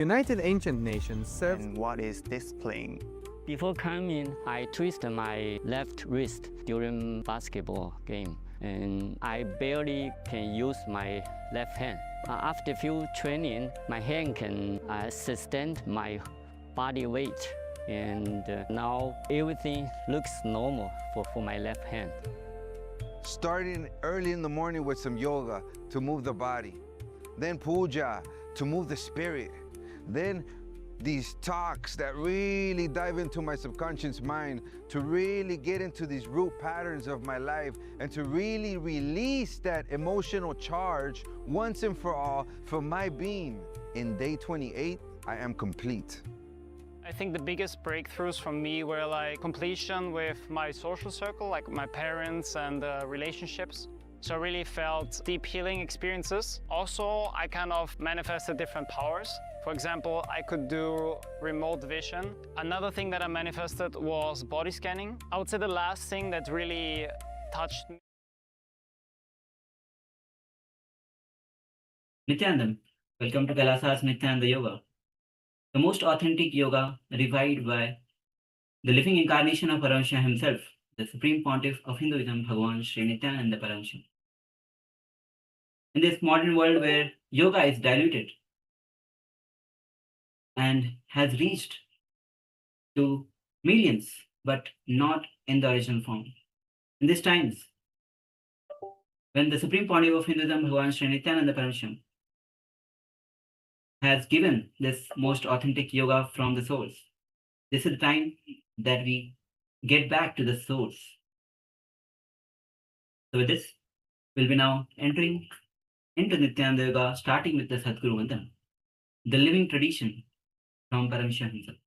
United Ancient Nations serves. And what is this playing? Before coming, I twisted my left wrist during basketball game, and I barely can use my left hand. After few training, my hand can sustain my body weight, and now everything looks normal for my left hand. Starting early in the morning with some yoga to move the body, then puja to move the spirit, then these talks that really dive into my subconscious mind to really get into these root patterns of my life and to really release that emotional charge once and for all for my being. In day 28, I am complete. I think the biggest breakthroughs for me were like completion with my social circle, like my parents and relationships. So I really felt deep healing experiences. Also, I kind of manifested different powers. For example, I could do remote vision. Another thing that I manifested was body scanning. I would say the last thing that really touched me. Nithyanandam, welcome to Kailasa's Nithyananda Yoga, the most authentic yoga revived by the living incarnation of Paramashiva himself, the Supreme Pontiff of Hinduism, Bhagavan Sri Nithyananda Paramashivam. In this modern world where yoga is diluted and has reached to millions, but not in the original form. In these times, when the Supreme Pontiff of Hinduism, Bhagavan Sri Nithyananda Paramashivam, has given this most authentic yoga from the source, this is the time that we get back to the source. So with this, we'll be now entering into Nithyananda Yoga, starting with the Sadguru Mantra, the living tradition from Paramashiva himself.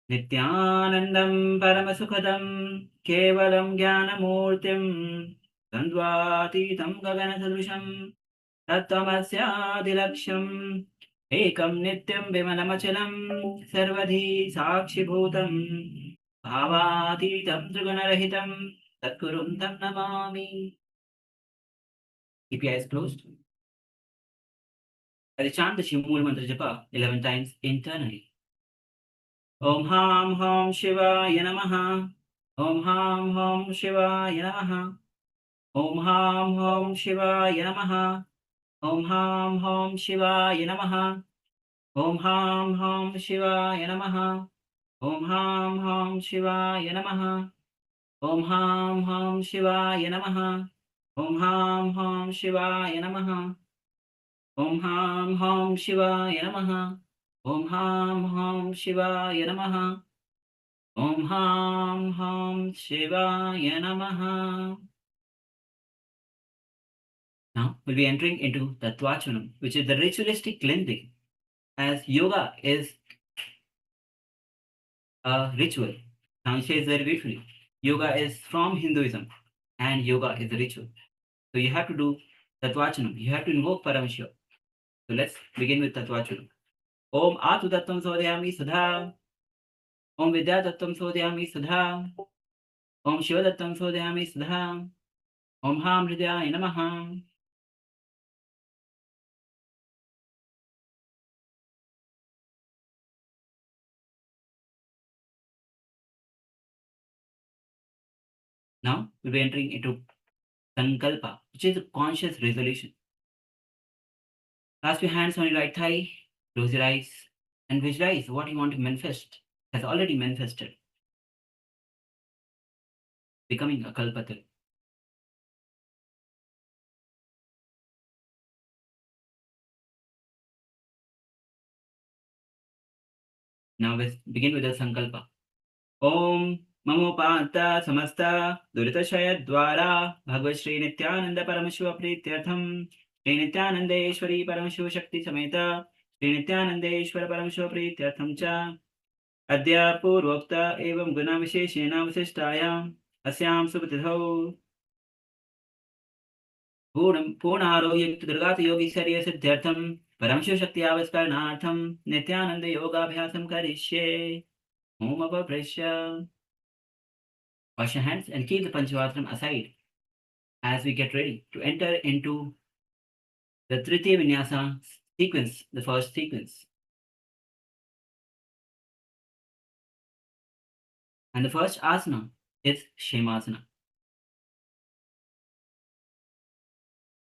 Nithyanandam Paramasukhadam Kevalam Jnanamurtim Sandvatitam Gagana Sadrusham Tattvamasyaadilaksham Ekam Nityam Vimalamachalam Sarvadhi Sakshibhutam Bhavatitam Triguna-rahitam Tatgurum Tam Namami. Keep your eyes closed. I chant the Shivamula Mantra Japa 11 times internally. Om Ham Ham Shivaya Namaha. Om Ham Ham Shivaya Namaha. Om Ham Ham Shivaya Namaha. Om Ham Ham Shivaya Namaha. Om Ham Ham Shivaya Namaha. Om Ham Ham Shivaya Namaha. Om Ham Ham Shivaya Namaha. Om Ham Ham Shivaya Namaha. Om Ham Ham Shivaya Namaha. Om Ham Ham Shivaya Namaha. Om Ham Ham Shivaya Namaha. Now we'll be entering into Tattvachanam, which is the ritualistic cleansing, as yoga is a ritual. Now says very beautifully, yoga is from Hinduism and yoga is a ritual. So you have to do Tattvachanam, you have to invoke Paramashiva. So let's begin with Tattvachanam. Om Atu Tattam Sodhyami Sudha. Om Vidya Tattam Sodhyami Sudha. Om Shiva Tattam Sodhyami Sudha. Om Ham Hridaya Namaha. Now we'll be entering into Sankalpa, which is a conscious resolution. Clasp your hands on your right thigh, close your eyes, and visualize what you want to manifest has already manifested, becoming a Kalpatil. Now let's begin with the Sankalpa. Om Mamopanta Samasta Duritashaya Dwara Bhagavad Sri Nithyananda Paramashiva Prityartham Sri Nithyanandeshwari Paramashiva Shakti Sameta Sri Nithyanandeshwara Paramashiva Prityartham Cha Adya Purvokta Evam Guna Visheshena Vasishtayam Asyam Subhatidho Purnaro Durgata Yogi Sarya Siddhartham Paramashiva Shakti Avaskarnartham Nithyananda Yoga Abhyasam Karishye Om Abhaprashya. Wash your hands and keep the Panchavatram aside as we get ready to enter into the Tritiya Vinyasa, sequence, the first sequence. And the first asana is Shemasana.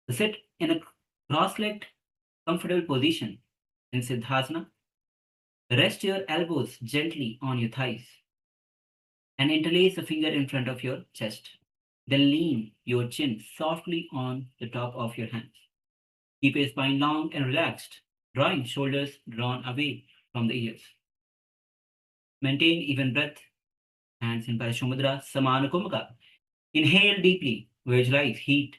To sit in a cross-legged, comfortable position in Siddhasana, rest your elbows gently on your thighs and interlace a finger in front of your chest. Then lean your chin softly on the top of your hands. Keep your spine long and relaxed, drawing shoulders drawn away from the ears. Maintain even breath, hands in Paramashiva Mudra, Samana. Inhale deeply, visualize heat,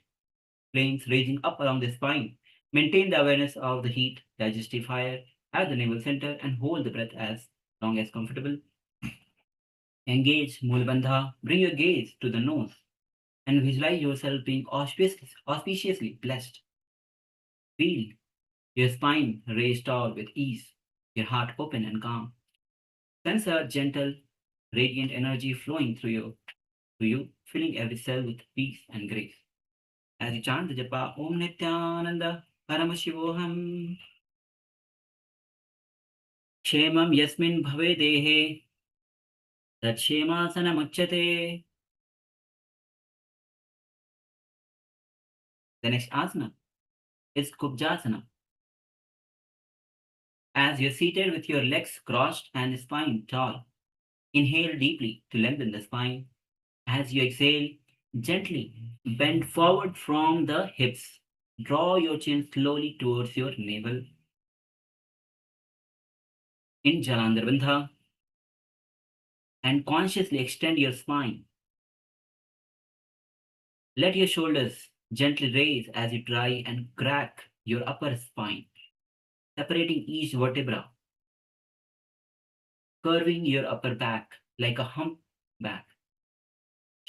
flames raging up along the spine. Maintain the awareness of the heat, digestive fire at the navel center and hold the breath as long as comfortable. Engage Mula Bandha, bring your gaze to the nose and visualize yourself being auspiciously blessed. Feel your spine raised tall with ease, your heart open and calm. Sense a gentle, radiant energy flowing through you, filling every cell with peace and grace. As you chant the japa, Om Nithyananda Paramashivoham Kshemam Yasmin Bhave Dehe Tat Shemasana Muchyate. The next asana is Kubjasana. As you're seated with your legs crossed and the spine tall, inhale deeply to lengthen the spine. As you exhale, gently bend forward from the hips. Draw your chin slowly towards your navel. In Jalandhar Bandha, and consciously extend your spine. Let your shoulders gently raise as you try and crack your upper spine, separating each vertebra, curving your upper back like a hump back.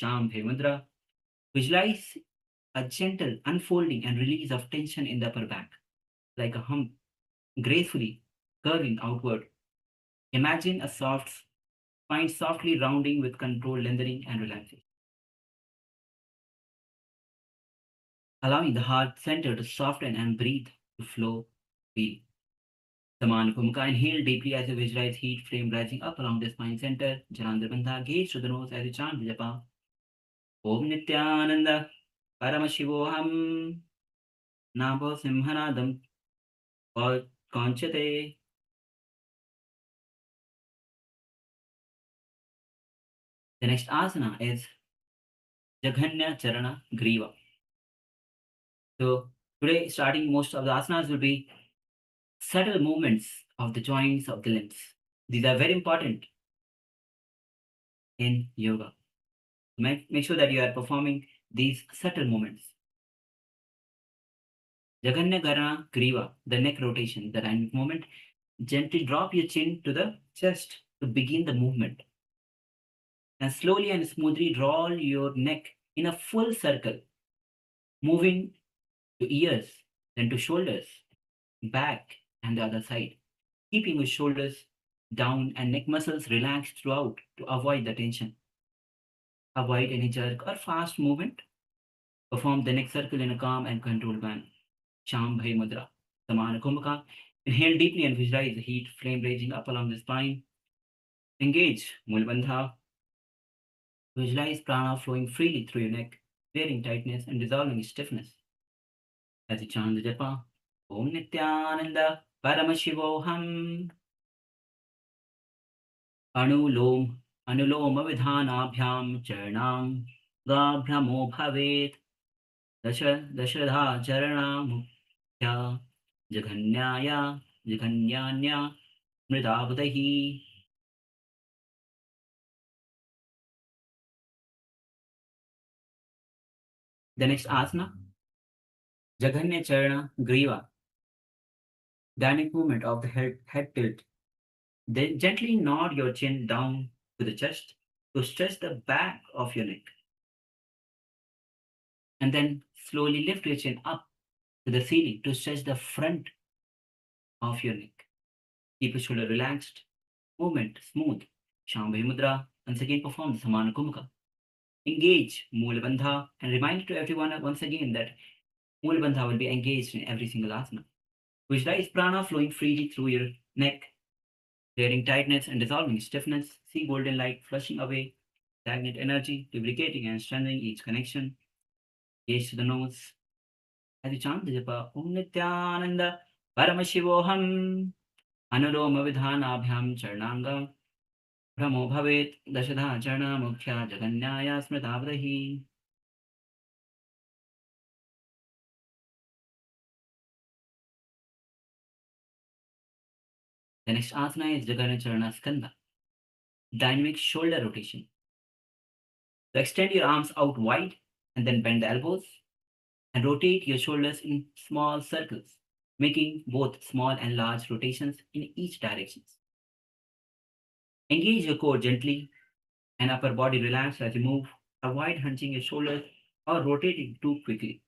Shambhe Mudra. Visualize a gentle unfolding and release of tension in the upper back, like a hump, gracefully curving outward. Imagine a soft spine softly rounding with controlled lengthening and relaxation. Allowing the heart center to soften and breathe to flow, feel. Samana Bhumika, inhale deeply as you visualize heat flame rising up along the spine center. Jalandhar Bandha, gaze to the nose as you chant the japa. Om Nithyananda Paramashivoham Nabo Simhanadam Conchate. The next asana is Jaghanya Charana Griva. So today, starting most of the asanas will be subtle movements of the joints of the limbs. These are very important in yoga. Make sure that you are performing these subtle movements. Jaganya Garana Griva, the neck rotation, the dynamic movement. Gently drop your chin to the chest to begin the movement. And slowly and smoothly roll your neck in a full circle, moving to ears, then to shoulders, back, and the other side. Keeping your shoulders down and neck muscles relaxed throughout to avoid the tension. Avoid any jerk or fast movement. Perform the neck circle in a calm and controlled manner. Shambhe Mudra. Samana Kumbhaka. Inhale deeply and visualize the heat flame raging up along the spine. Engage Mula Bandha. Visualize prana flowing freely through your neck, clearing tightness and dissolving stiffness. As you chant the japa, Om Nithyananda Paramashivoham Anuloma Vidhanabhyam Charanam Gabhramo Bhavet Dashradha Charana Mukya Jaghanyaya Jaghanyanya Mridavadahi. The next asana, Jaghanya Charana Griva, dynamic movement of the head tilt. Then gently nod your chin down to the chest to stretch the back of your neck. And then slowly lift your chin up to the ceiling to stretch the front of your neck. Keep your shoulder relaxed, movement smooth. Shambhavi Mudra. Once again perform the Samana Kumbhaka. Engage Mula Bandha and remind to everyone once again that Mula Bandha will be engaged in every single asana. Visualize prana flowing freely through your neck, clearing tightness and dissolving stiffness. See golden light flushing away stagnant energy, lubricating and strengthening each connection. Gaze to the nose. As you chant the japa, Om Nithyananda Paramashivoham Anuloma Vidhanabhyam Charnanga Brahmo Bhavet Dashadha Charna Mukhya Jaganyaya Smritavrahi. The next asana is Jagana Charana Skanda, dynamic shoulder rotation. So extend your arms out wide and then bend the elbows and rotate your shoulders in small circles, making both small and large rotations in each direction. Engage your core gently and upper body relax as you move. Avoid hunching your shoulders or rotating too quickly.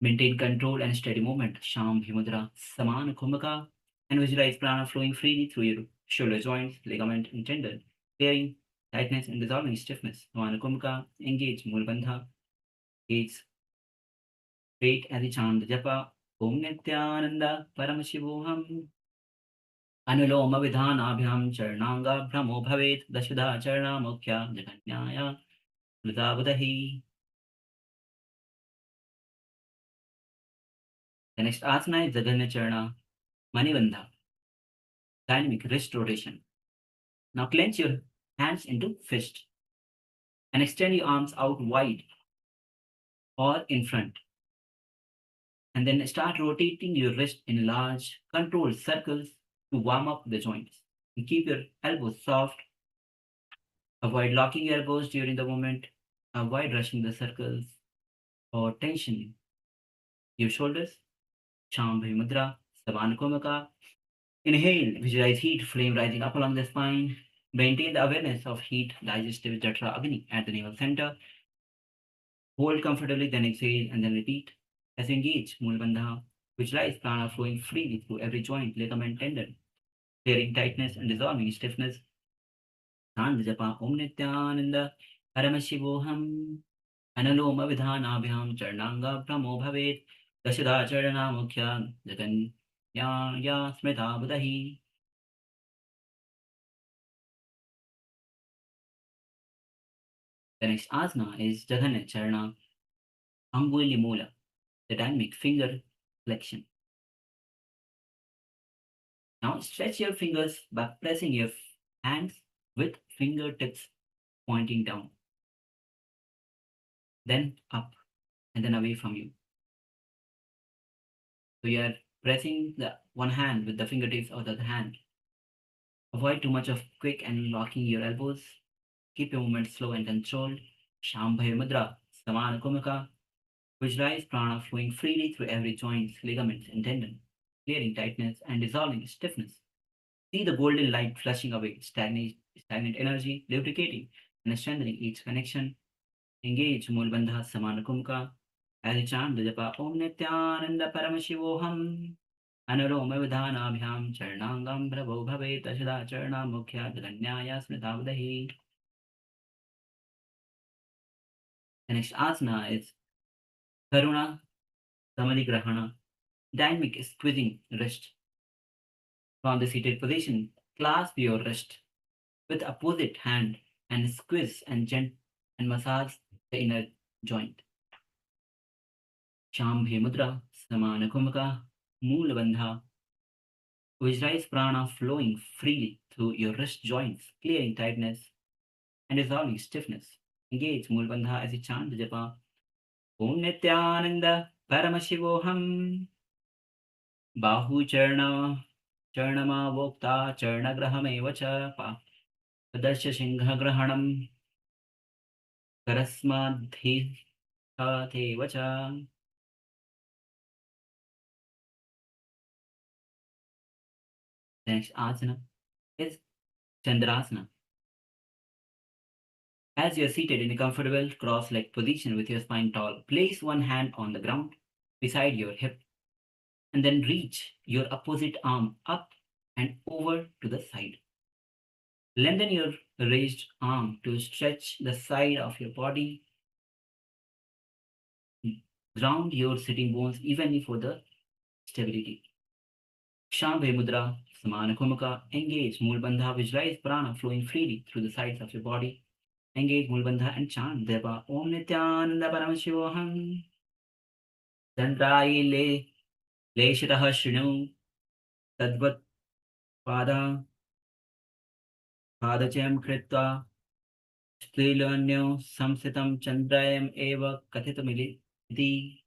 Maintain control and steady movement. Shambhi Mudra, Samana Kumbhaka, and visualize prana flowing freely through your shoulder joints, ligament, and tendon, clearing tightness and dissolving stiffness. Samana Kumbhaka, engage Mulbandha, gaze straight as you chant the japa. Om Nithyananda Paramashivoham Anuloma Vidhanabhyam Charnanga Brahmo Bhavet Dashudha Charna Mukhya Jaganyaya Vritavadahi. The next asana is Jaganya Charna Manibandha, dynamic wrist rotation. Now clench your hands into fist and extend your arms out wide or in front. And then start rotating your wrist in large controlled circles to warm up the joints. And keep your elbows soft. Avoid locking your elbows during the movement. Avoid rushing the circles or tensioning your shoulders. Shambhi Mudra, Savana Kumaka. Inhale, visualize heat flame rising up along the spine. Maintain the awareness of heat, digestive jatra agni at the navel center. Hold comfortably, then exhale and then repeat. As you engage Mulbandha, visualize prana flowing freely through every joint, ligament, tendon, clearing tightness and dissolving stiffness. Chant japa Om Nithyananda Paramashivoham Analoma Vidhanabhyam Charnanga Brahmo Bhavet Dashada Charana Mukhya Jaganyaya Smrita Buddhahi. The next asana is Jaganya Charana Anguli Mula, the dynamic finger flexion. Now stretch your fingers by pressing your hands with fingertips pointing down, then up and then away from you. So you are pressing the one hand with the fingertips of the other hand. Avoid too much of quick and locking your elbows. Keep your movement slow and controlled. Shambhaya Mudra, Samana Kumaka. Visualize prana flowing freely through every joint, ligaments, and tendon, clearing tightness and dissolving stiffness. See the golden light flushing away stagnant energy, lubricating and strengthening each connection. Engage Mulbandha Samana Kumka as you chant the japa Om Nithyananda Paramashivoham Anuroma Vidhanabhyam Charnangam Bravo Bhave Tashada Charna Mukhya Jaganyaya Smritavadahi. The next asana is Karuna Samadhi Grahana, dynamic squeezing wrist. From the seated position, clasp your wrist with opposite hand and squeeze and massage the inner joint. Shambhi Mudra, Samana Kumbhaka, Moola Bandha. Visualize prana flowing freely through your wrist joints, clearing tightness and dissolving stiffness. Engage Moola Bandha as you chant the japa Om Nithyananda Paramashivoham Bahu Charna Charnama Vokta Charnagrahame Vacha Padasya Singha Grahanam Karasmadhi Thate Vacha. The next asana is Chandrasana. As you are seated in a comfortable cross-legged position with your spine tall, place one hand on the ground beside your hip and then reach your opposite arm up and over to the side. Lengthen your raised arm to stretch the side of your body. Ground your sitting bones evenly for the stability. Shambhe Mudra, Samana Kumaka, engage Mulbandha, visualize prana flowing freely through the sides of your body. Engage Mulbandha and chant Deva Om Nithyananda Paramashivoham. Dandrai Leshitaha Shrinu Tadvat Pada Padachayam Kritva Strilanyo Samsitam Chandrayam Eva Kathitamili iti.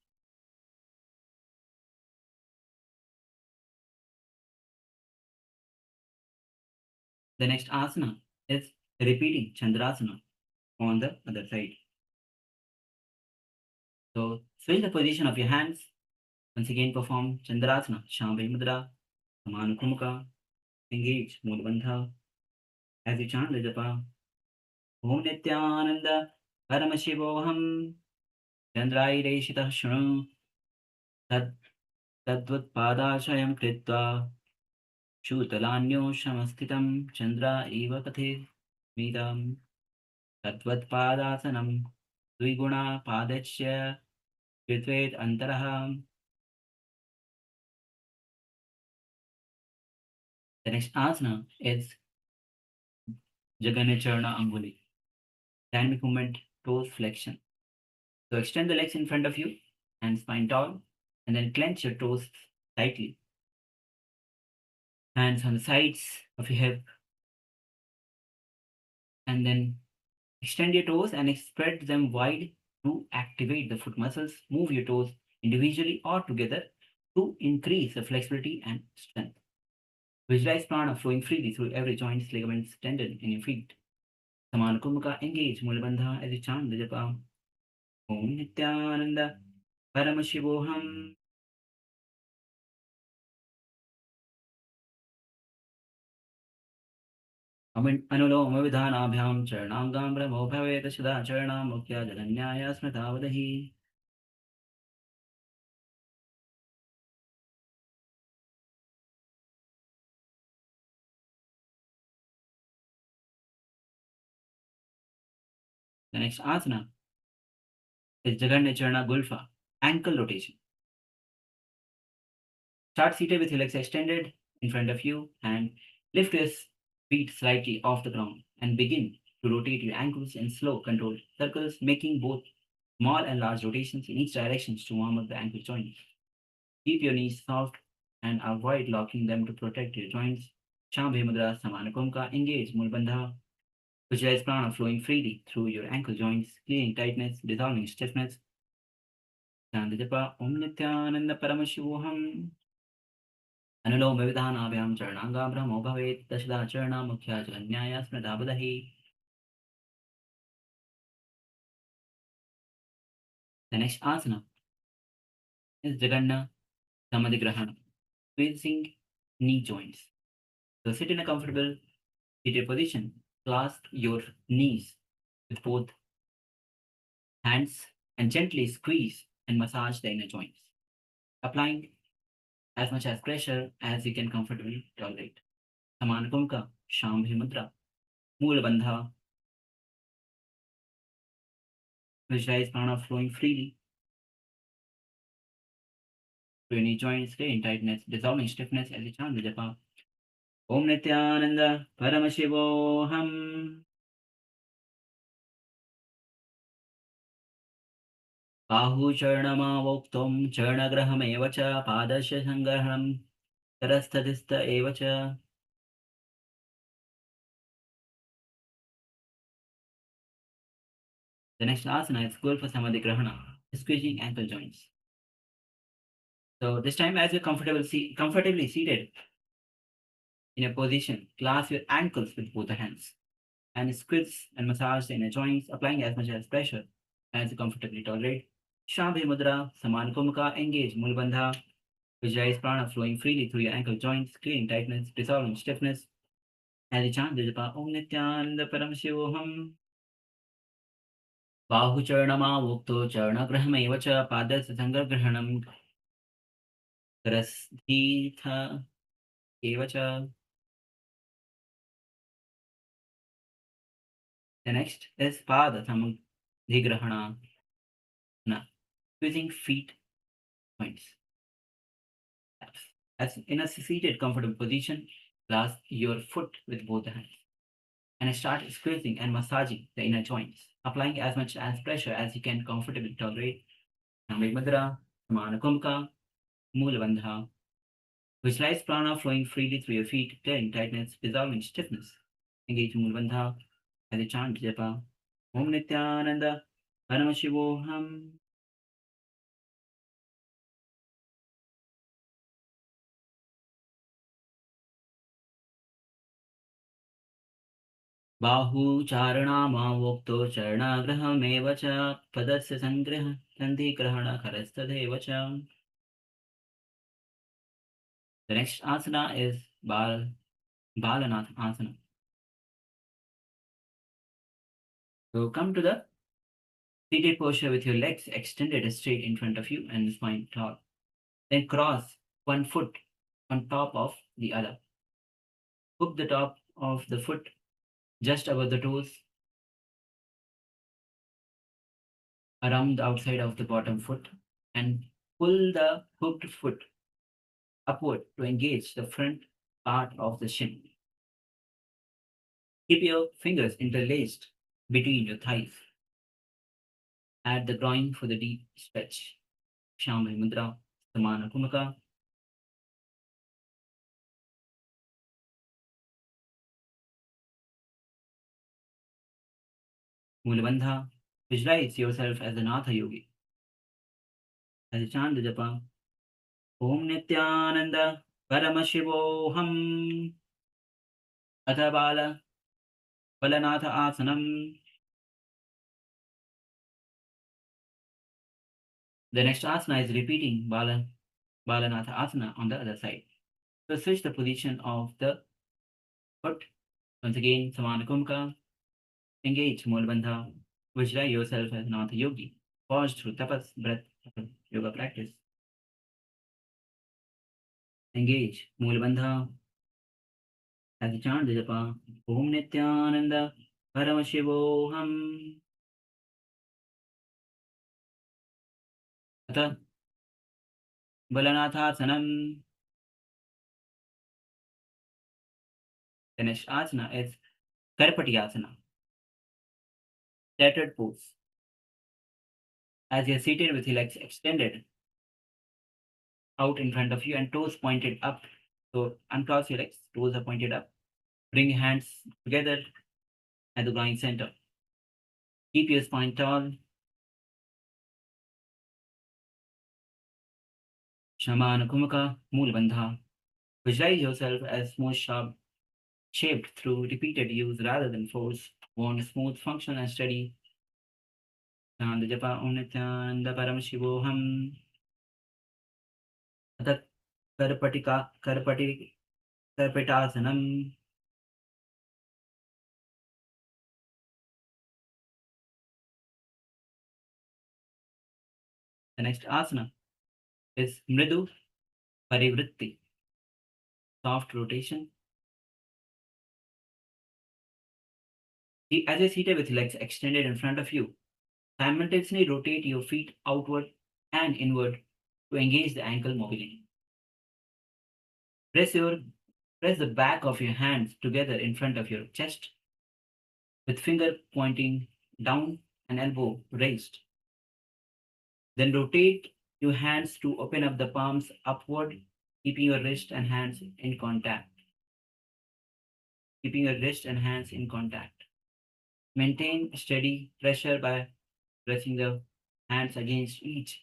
The next asana is repeating Chandrasana on the other side. So switch the position of your hands. Once again perform Chandrasana, Shambhe Mudra, Samanukumukha, engage Mulbandha as you chant the japa. Om Nithyananda Paramashivoham Chandraireshitah Shunu Tadvat Padashayam Kritva Shutalanyo Shamastitam Chandra Eva Kathe Midam Tadvat Padasanam Dviguna Padachya Kritvet Antaraha. The next asana is Jaganacharna Anguli. Dynamic movement, toes flexion. So extend the legs in front of you and spine tall, and then clench your toes tightly. Hands on the sides of your hip, and then extend your toes and spread them wide to activate the foot muscles. Move your toes individually or together to increase the flexibility and strength. Visualize prana flowing freely through every joint, ligaments, tendon in your feet. Samana Kumaka, engage Mulabandha as you chant the japa. Om Nithyananda Paramashivoham. Anuloma Vidhanabhyam Charnangam Brahmo Bhaveta Shada Charna Mukhya Jananyaya Smitavadahi. The next asana is Jaganacharna Gulfa, ankle rotation. Start seated with your legs extended in front of you and lift your feet slightly off the ground and begin to rotate your ankles in slow, controlled circles, making both small and large rotations in each direction to warm up the ankle joints. Keep your knees soft and avoid locking them to protect your joints. Shambhe Mudra Samanakumka, engage Mulbandha. Visualize prana flowing freely through your ankle joints, clearing tightness, dissolving stiffness. Chandajapa Om Nithyananda Paramashivoham. Anuloma Vidhanabhyam Charnanga Brahmo Bhavet Dashda Charna Mukhya Jaganyaya Smridabadahi. The next asana is Jaganna Samadhigrahana, squeezing knee joints. So sit in a comfortable seated position. Clasp your knees with both hands and gently squeeze and massage the inner joints, applying as much as pressure as you can comfortably tolerate. Samana Kumka, Shambhi Mudra, Moola Bandha. Visualize prana flowing freely through your knee joints, clearing tightness, dissolving stiffness as you chant the japa. Om Nithyananda Paramashivoham. Bahu Charnamavoktam Charnagrahamev cha Padasya Sangrahanam Tarastadista eva cha. The next asana is Gulfa Samadhigrahana, squeezing ankle joints. So this time, as you're comfortably seated in a position, clasp your ankles with both the hands and squeeze and massage the inner joints, applying as much as pressure as you comfortably tolerate. Shambhi Mudra, Saman Kumaka, engage Mulbandha. Visualize prana flowing freely through your ankle joints, clearing tightness, dissolving stiffness. As you chant the japa, Om Nithyananda Paramashivoham. Bahu Charnamavokto Charnagrahamev cha Padasya Sangrahanam Tarastita eva cha. The next is Pada Samadhigrahana, squeezing feet joints. As in a seated comfortable position, clasp your foot with both hands and start squeezing and massaging the inner joints, applying as much as pressure as you can comfortably tolerate. Namik Mudra, Samana Kumbhaka, Mula Bandha. Visualize prana flowing freely through your feet, clearing tightness, dissolving stiffness. Engage Mula Bandha as you chant Japa. Om Nithyananda Paramashivoham. बाहुचारणामावोक्तो चरणाग्रहमेव च पदस्य सङ्ग्रह सन्धिग्रहणकरस्तथैव च. The next asana is Balanath asana. So come to the seated posture with your legs extended straight in front of you and spine tall. Then cross one foot on top of the other. Hook the top of the foot just above the toes around the outside of the bottom foot and pull the hooked foot upward to engage the front part of the shin. Keep your fingers interlaced between your thighs. Add the groin for the deep stretch. Shambhavi Mudra, Samana Kumbhaka. Mula Bandha. Visualize yourself as an Hatha Yogi. As you chant the japa, Om Nithyananda Paramashivoham Atha Bala Balanatha Asanam. The next asana is repeating Balanatha Asana on the other side. So switch the position of the foot. Once again, Samana Kumbhaka. Engage Mula Bandha. Visualize yourself as an Hatha Yogi. Pause through tapas, breath, yoga practice. Engage Mula Bandha. As you chant the japa, Om Nithyananda Paramashivoham Atha Balanathasanam. The next asana is Karpati asana. Tattered pose. As you are seated with your legs extended out in front of you and toes pointed up. So uncross your legs, toes are pointed up. Bring your hands together at the groin center. Keep your spine tall. Shamana Kumbhaka, Mula Bandha. Visualize yourself as smooth, sharp, shaped through repeated use rather than force. Want smooth, functional, and steady. Chant the japa Om Nithyananda Paramashivoham. Atha Karpatasanam. The next asana is Mridu Parivritti. Soft rotation. As you're seated with legs extended in front of you, simultaneously rotate your feet outward and inward to engage the ankle mobility. Press the back of your hands together in front of your chest with finger pointing down and elbow raised. Then rotate your hands to open up the palms upward, keeping your wrist and hands in contact. Maintain steady pressure by pressing the hands against each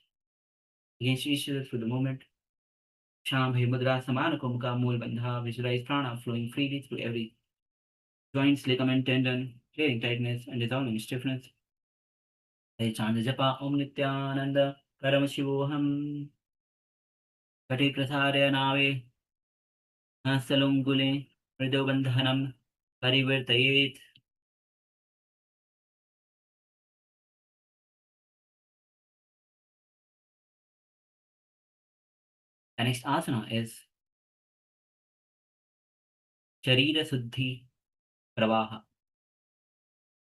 other through the movement. Shambhavi Mudra, Samana Kumbhaka, Mula Bandha. Visualize prana flowing freely through every joints, ligament, tendon, clearing tightness and dissolving stiffness. They chant the japa Om Nithyananda Paramashivoham. Kati Prasarya Nave Hasalungule Mridu Bandhanam Parivirtayet. The next asana is Sharira Suddhi Pravaha.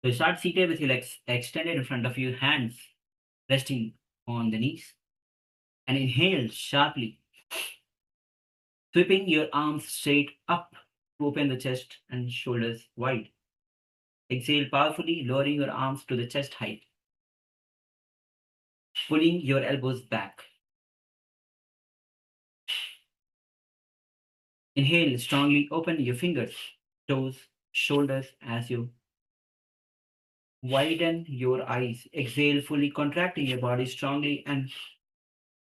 So start seated with your legs extended in front of you, hands resting on the knees, and inhale sharply Sweeping your arms straight up to open the chest and shoulders wide. Exhale powerfully, lowering your arms to the chest height. Pulling your elbows back. Inhale strongly, open your fingers, toes, shoulders as you widen your eyes. Exhale fully, contracting your body strongly and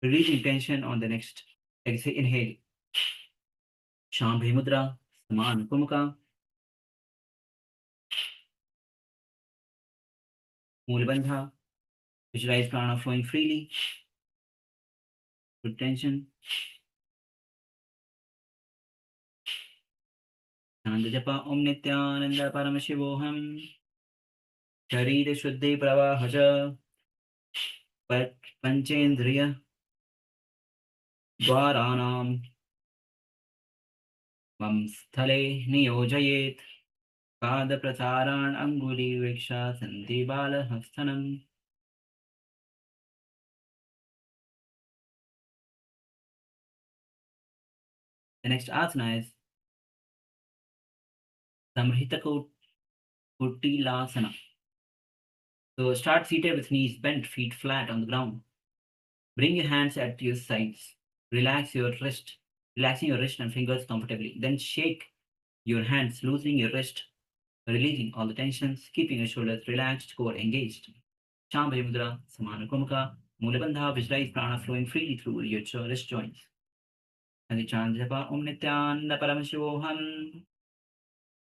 releasing tension on the next exhale. Inhale. Shambhi Mudra, Saman Kumka. Mulabandha. Visualize prana flowing freely. Good tension. Nanda Japa Om Nithyananda Paramashivoham. Sharira Shuddhi Pravahaja. Panchendriya Dwaranam. Mam Sthale Niyojayet. Pada Prasaran Anguli Vriksha Sandhi Bala Hastanam. The next asana is Samhita Kutilasana. So start seated with knees bent, feet flat on the ground. Bring your hands at your sides. Relaxing your wrist and fingers comfortably. Then shake your hands, loosening your wrist, releasing all the tensions, keeping your shoulders relaxed, core engaged. Shambhavi Mudra, Samana Kumaka, Mulabandha, visualize prana flowing freely through your wrist joints. And the chant Japa Om Nithyananda Paramashivoham.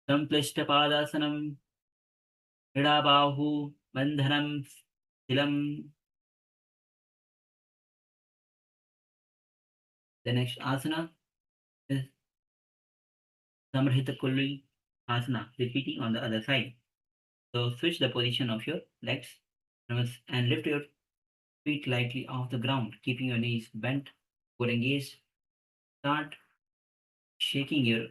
Samplishta Padasanam. Hidabahu Bandhanam Stilam. The next asana is Samrhita Kulli Asana, repeating on the other side. So switch the position of your legs and lift your feet lightly off the ground, keeping your knees bent, core engaged. Start shaking your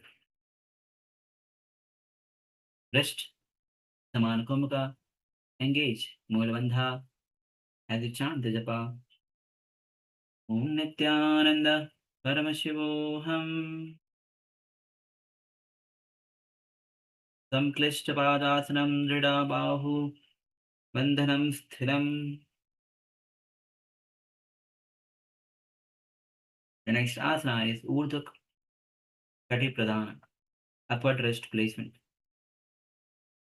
wrist. Saman Kumaka. Engage. Mulabandha. As you chant the japa. Om Nithyananda Paramashivoham. Samklishtapadāsanam Drida Bahu Bandhanam Sthiram. The next asana is Urdhva Kati Pradhana, upward wrist placement.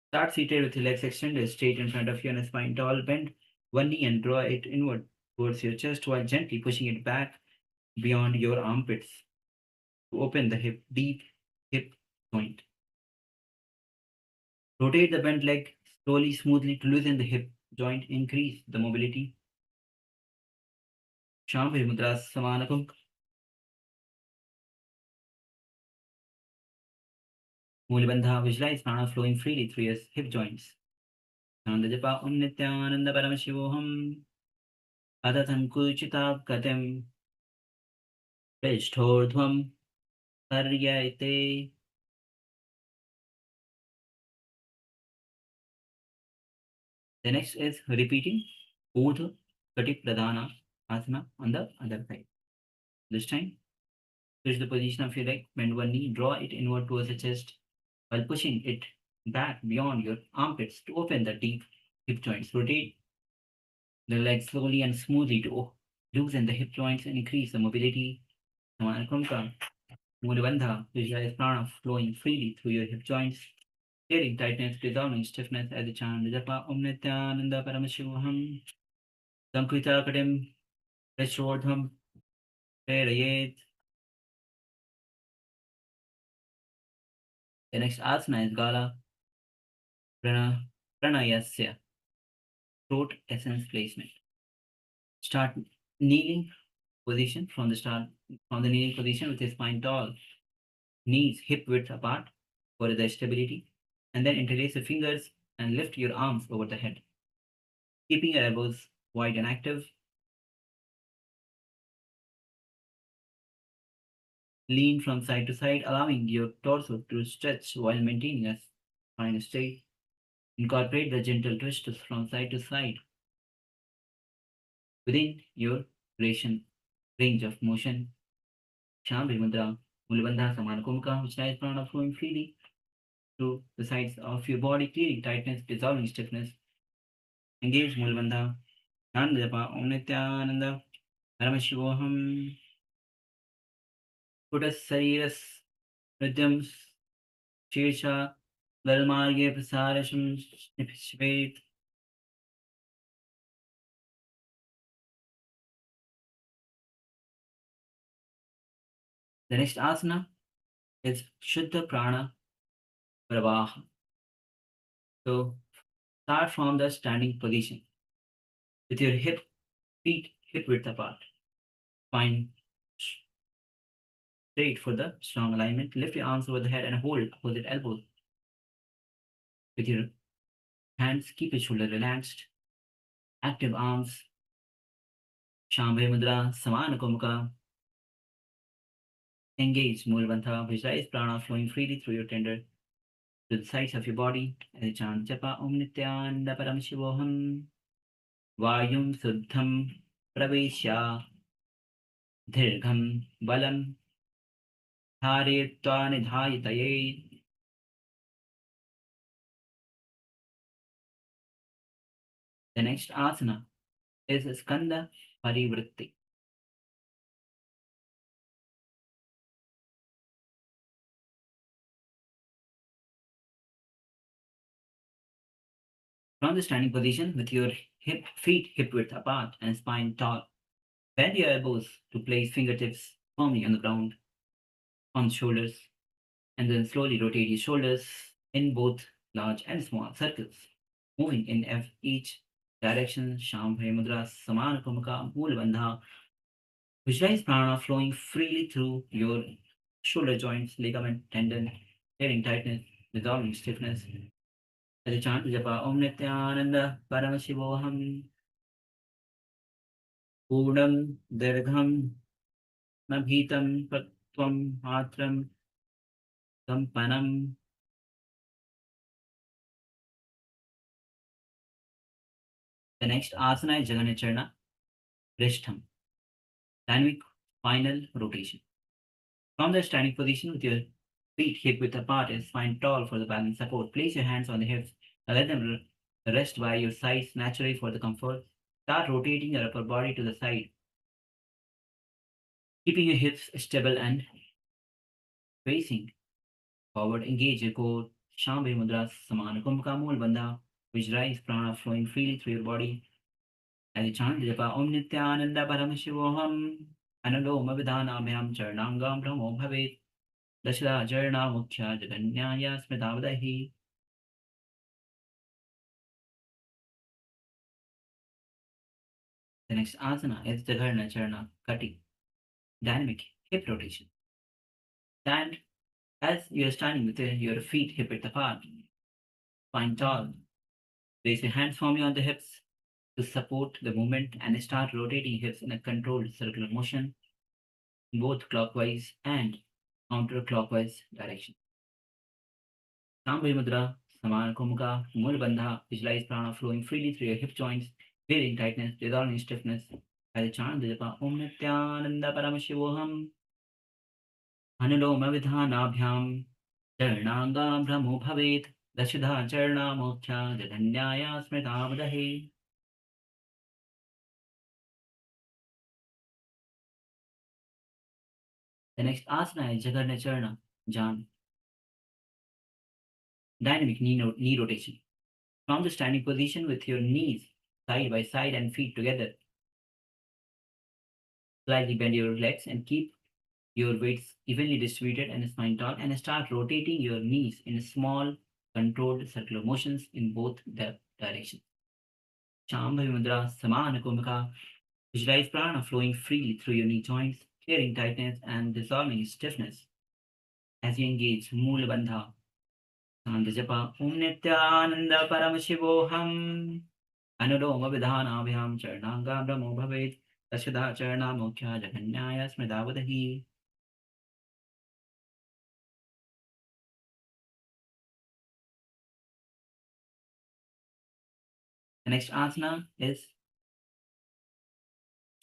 Start seated with your legs extended straight in front of you and a spine tall. Bend one knee and draw it inward towards your chest while gently pushing it back beyond your armpits to open the deep hip joint. Rotate the bent leg slowly, smoothly to loosen the hip joint, increase the mobility. Shambhavi Mudra Samanakam. Mulabandha, visualize prana flowing freely through your hip joints. Nanda Japa Om Nithyananda Paramashivoham. Adatan Kuchita Katem. Pishthodhvam Karyate. The next is repeating Urdhva Kati Pradhana Asana on the other side. This time, switch the position of your leg, bend one knee, draw it inward towards the chest while pushing it back beyond your armpits to open the deep hip joints. Rotate the leg slowly and smoothly to loosen the hip joints and increase the mobility. Samanakumka, Mulabandha, visualize prana flowing freely through your hip joints, clearing tightness, dissolving stiffness as a chant Japa Om Nithyananda Paramashivoham. Samkrita Katim Rishrodham Prerayet. The next asana is Gala Pranayasya, throat essence placement. Start kneeling position from the kneeling position with your spine tall, knees hip width apart for the stability, and then interlace your fingers and lift your arms over the head, keeping your elbows wide and active. Lean from side to side, allowing your torso to stretch while maintaining a spine straight. Incorporate the gentle twist from side to side within your range of motion. Shambhavi Mudra, Mulabandha Samankumka, which lies prana flowing freely through the sides of your body, clearing tightness, dissolving stiffness. Engage Mulabandha. Nanda Japa Om Nithyananda Paramashivoham. Putas Sariras Rityams Shirsha Valmarge Prasarasham Snipishvet. The next asana is Shuddha Prana Pravaha. So start from the standing position with your feet hip width apart. Spine straight for the strong alignment. Lift your arms over the head and hold opposite elbows. With your hands, keep your shoulder relaxed. Active arms. Shambhay Mudra, Samana Kumka. Engage Mulabandha. Visualize prana flowing freely through your tender to the sides of your body as you chant Japa Om Nithyananda Paramashivoham. Vayum Suddham Praveshya Dhirgham Balam Dharetva Nidhayataye. The next asana is Skanda Parivritti. From the standing position with your feet hip width apart and spine tall, bend your elbows to place fingertips firmly on the ground, on shoulders, and then slowly rotate your shoulders in both large and small circles, moving in each direction. Shambhay Mudra, Samana Kumaka, Mulabandha. Visualize prana flowing freely through your shoulder joints, ligament, tendon, clearing tightness, dissolving stiffness. As you chant Japa Om Nithyananda Paramashivoham. Purnam Dirgham Nabhitam Patvam Matram Kampanam. The next asana is Jaganacharna Rishtham. Dynamic spinal rotation. From the standing position with your feet hip width apart and spine tall for the balance support, place your hands on the hips and let them rest by your sides naturally for the comfort. Start rotating your upper body to the side, keeping your hips stable and facing forward. Engage your core. Shambhay Mudra, Samana Kumbhaka Mulabandha. Visualize prana flowing freely through your body. As you chant Japa Om Nithyananda Paramashivoham. Anuloma Vidhanabhyam Charnangam Brahmo Bhavet. Dashada Jarna Mukhya Jaganyaya Smitavadahi. The next asana is Jagarna Charna Kati. Dynamic hip rotation. Stand as you are standing with your feet hip width apart. Spine tall. Place your hands firmly on the hips to support the movement and start rotating hips in a controlled circular motion in both clockwise and counterclockwise direction. Shambhay Mudra, Samana Kumka, Mulabandha. Visualize prana flowing freely through your hip joints, clearing tightness, dissolving stiffness. As you chant the Japa Om Nithyananda Paramashivoham. Anuloma Vidhanabhyam Charnangam Brahmo Bhavet. Dashudha Charna Moksha Jaganyaya Smitavadahi. The next asana is Jagarna Charna Jan. Dynamic knee rotation. From the standing position with your knees side by side and feet together. Slightly bend your legs and keep your weights evenly distributed and spine tall, and start rotating your knees in small controlled circular motions in both the directions. Shambhay Mudra, Samana Kumaka. Visualize prana flowing freely through your knee joints, clearing tightness and dissolving stiffness. As you engage Mulabandha, chant Japa Om Nithyananda Paramashivoham. Anuloma Vidhanabhyam Charnangam Brahmo Bhavet. Dashada Charna Mukhya Jaganyaya Smitavadahi. The next asana is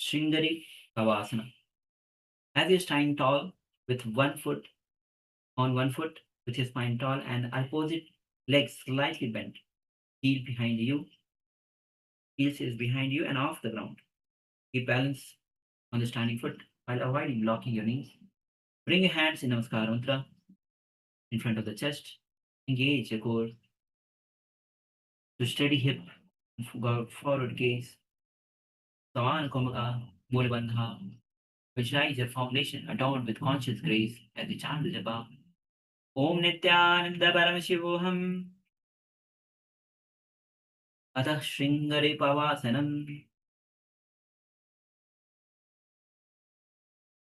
Shringari Kavasana. As you're standing tall, with one foot with your spine tall and opposite leg slightly bent. Heels is behind you and off the ground. Keep balance on the standing foot while avoiding locking your knees. Bring your hands in Namaskara Mantra in front of the chest. Engage your core to steady hip, forward gaze. Saman Kumaka, Mulabandha. Visualize your foundation adorned with conscious grace as you chant the japa. Om Nithyananda Paramashivoham. Atah Shringare Pavasanam.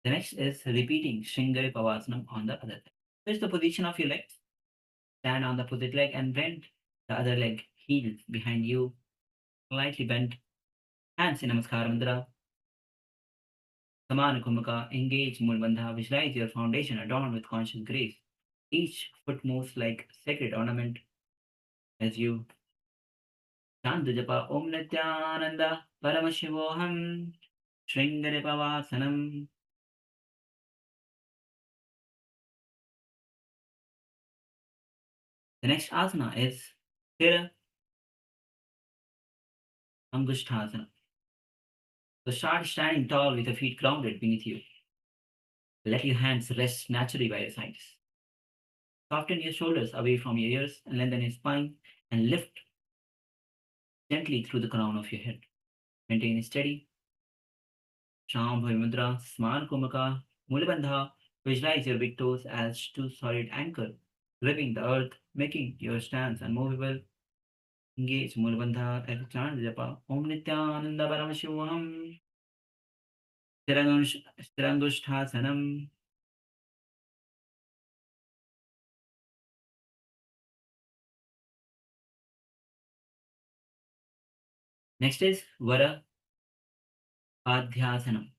The next is repeating Shringare Pavasanam on the other leg. Switch the position of your legs. Stand on the opposite leg and bend the other leg, heels behind you, slightly bent. Hands in Namaskara Mudra. Samana Kumaka, engage Mulbandha, visualize your foundation adorned with conscious grace. Each foot moves like sacred ornament as you chant the japa Om Nithyananda Paramashivoham Shringare Pavasanam. The next asana is Sthira Angushthasana. So start standing tall with your feet grounded beneath you. Let your hands rest naturally by your sides. Soften your shoulders away from your ears and lengthen your spine and lift gently through the crown of your head. Maintain a steady Shambhavi Mudra, Sman Kumaka, Mulabandha. Visualize your big toes as two solid anchor, gripping the earth, making your stance unmovable. Engage Mulabandha as you chant japa Om Nithyananda Paramashivam Stirangushthasana. Next is Vara Adhyasana.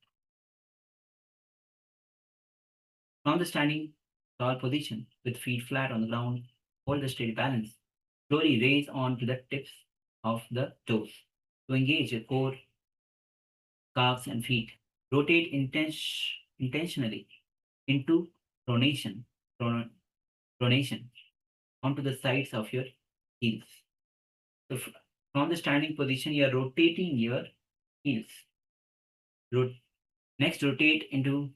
From the standing tall position with feet flat on the ground, hold the steady balance. Slowly raise on to the tips of the toes. To engage your core, calves, and feet. Rotate intentionally into pronation onto the sides of your heels. So from the standing position, you are rotating your heels. Next, rotate into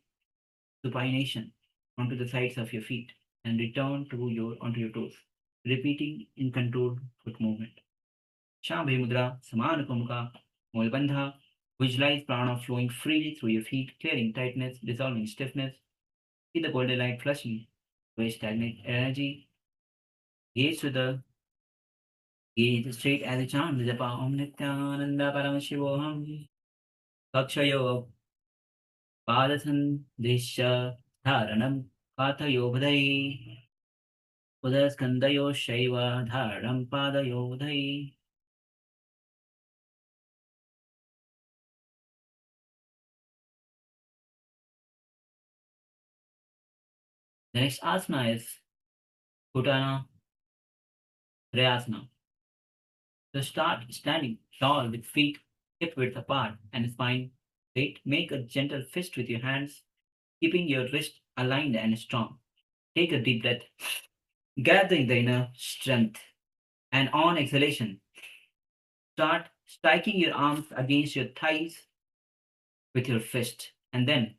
supination onto the sides of your feet and return onto your toes, repeating in controlled foot movement. Shambhavi Mudra, Samana Kumaka, Mulbandha. Visualize prana flowing freely through your feet, clearing tightness, dissolving stiffness. See the golden light flushing away stagnant energy. Gaze straight as a chant the japa Om Nithyananda Paramashivoham Kakshayo Padasandisha Dharanam Kathayo Bhadai Udaskandayo Shaiva Dharanam Padayo Bhadai. The next asana is Uttanasana Trayasana. So start standing tall with feet hip width apart and spine straight. Make a gentle fist with your hands, keeping your wrist aligned and strong. Take a deep breath, gathering the inner strength. And on exhalation, start striking your arms against your thighs with your fist, and then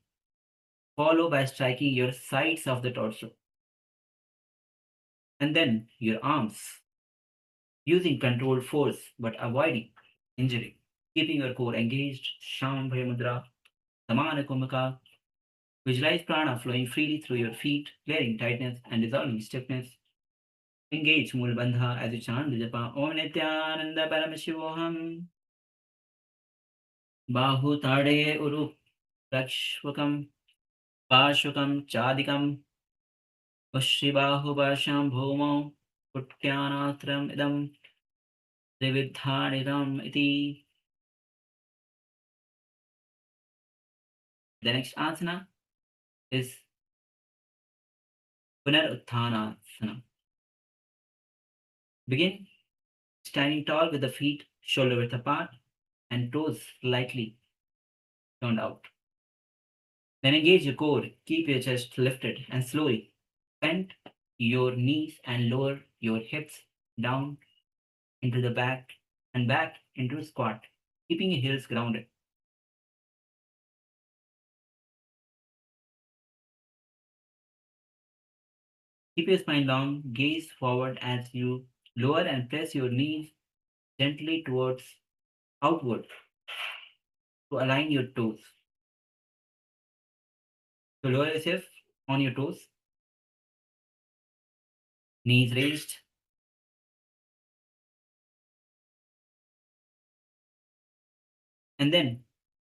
follow by striking your sides of the torso. And then your arms, using controlled force but avoiding injury, keeping your core engaged. Shambhavi Mudra, Samana Kumaka. Visualize prana flowing freely through your feet, clearing tightness and dissolving stiffness. Engage Mulbandha as you chant the japa Om Nithyananda Paramashivoham Bahu Tade Uru Rakshvakam Pashvakam Chadikam Vashribahu Vasham Bhomo Putyanatram Idam Trividhaniram Iti. The next asana is Punarutthanasana. Begin standing tall with the feet shoulder width apart and toes slightly turned out. Then engage your core. Keep your chest lifted and slowly bend your knees and lower your hips down into the back and back into a squat, keeping your heels grounded. Keep your spine long, gaze forward as you lower and press your knees gently towards outward to align your toes. So lower yourself on your toes, knees raised. And then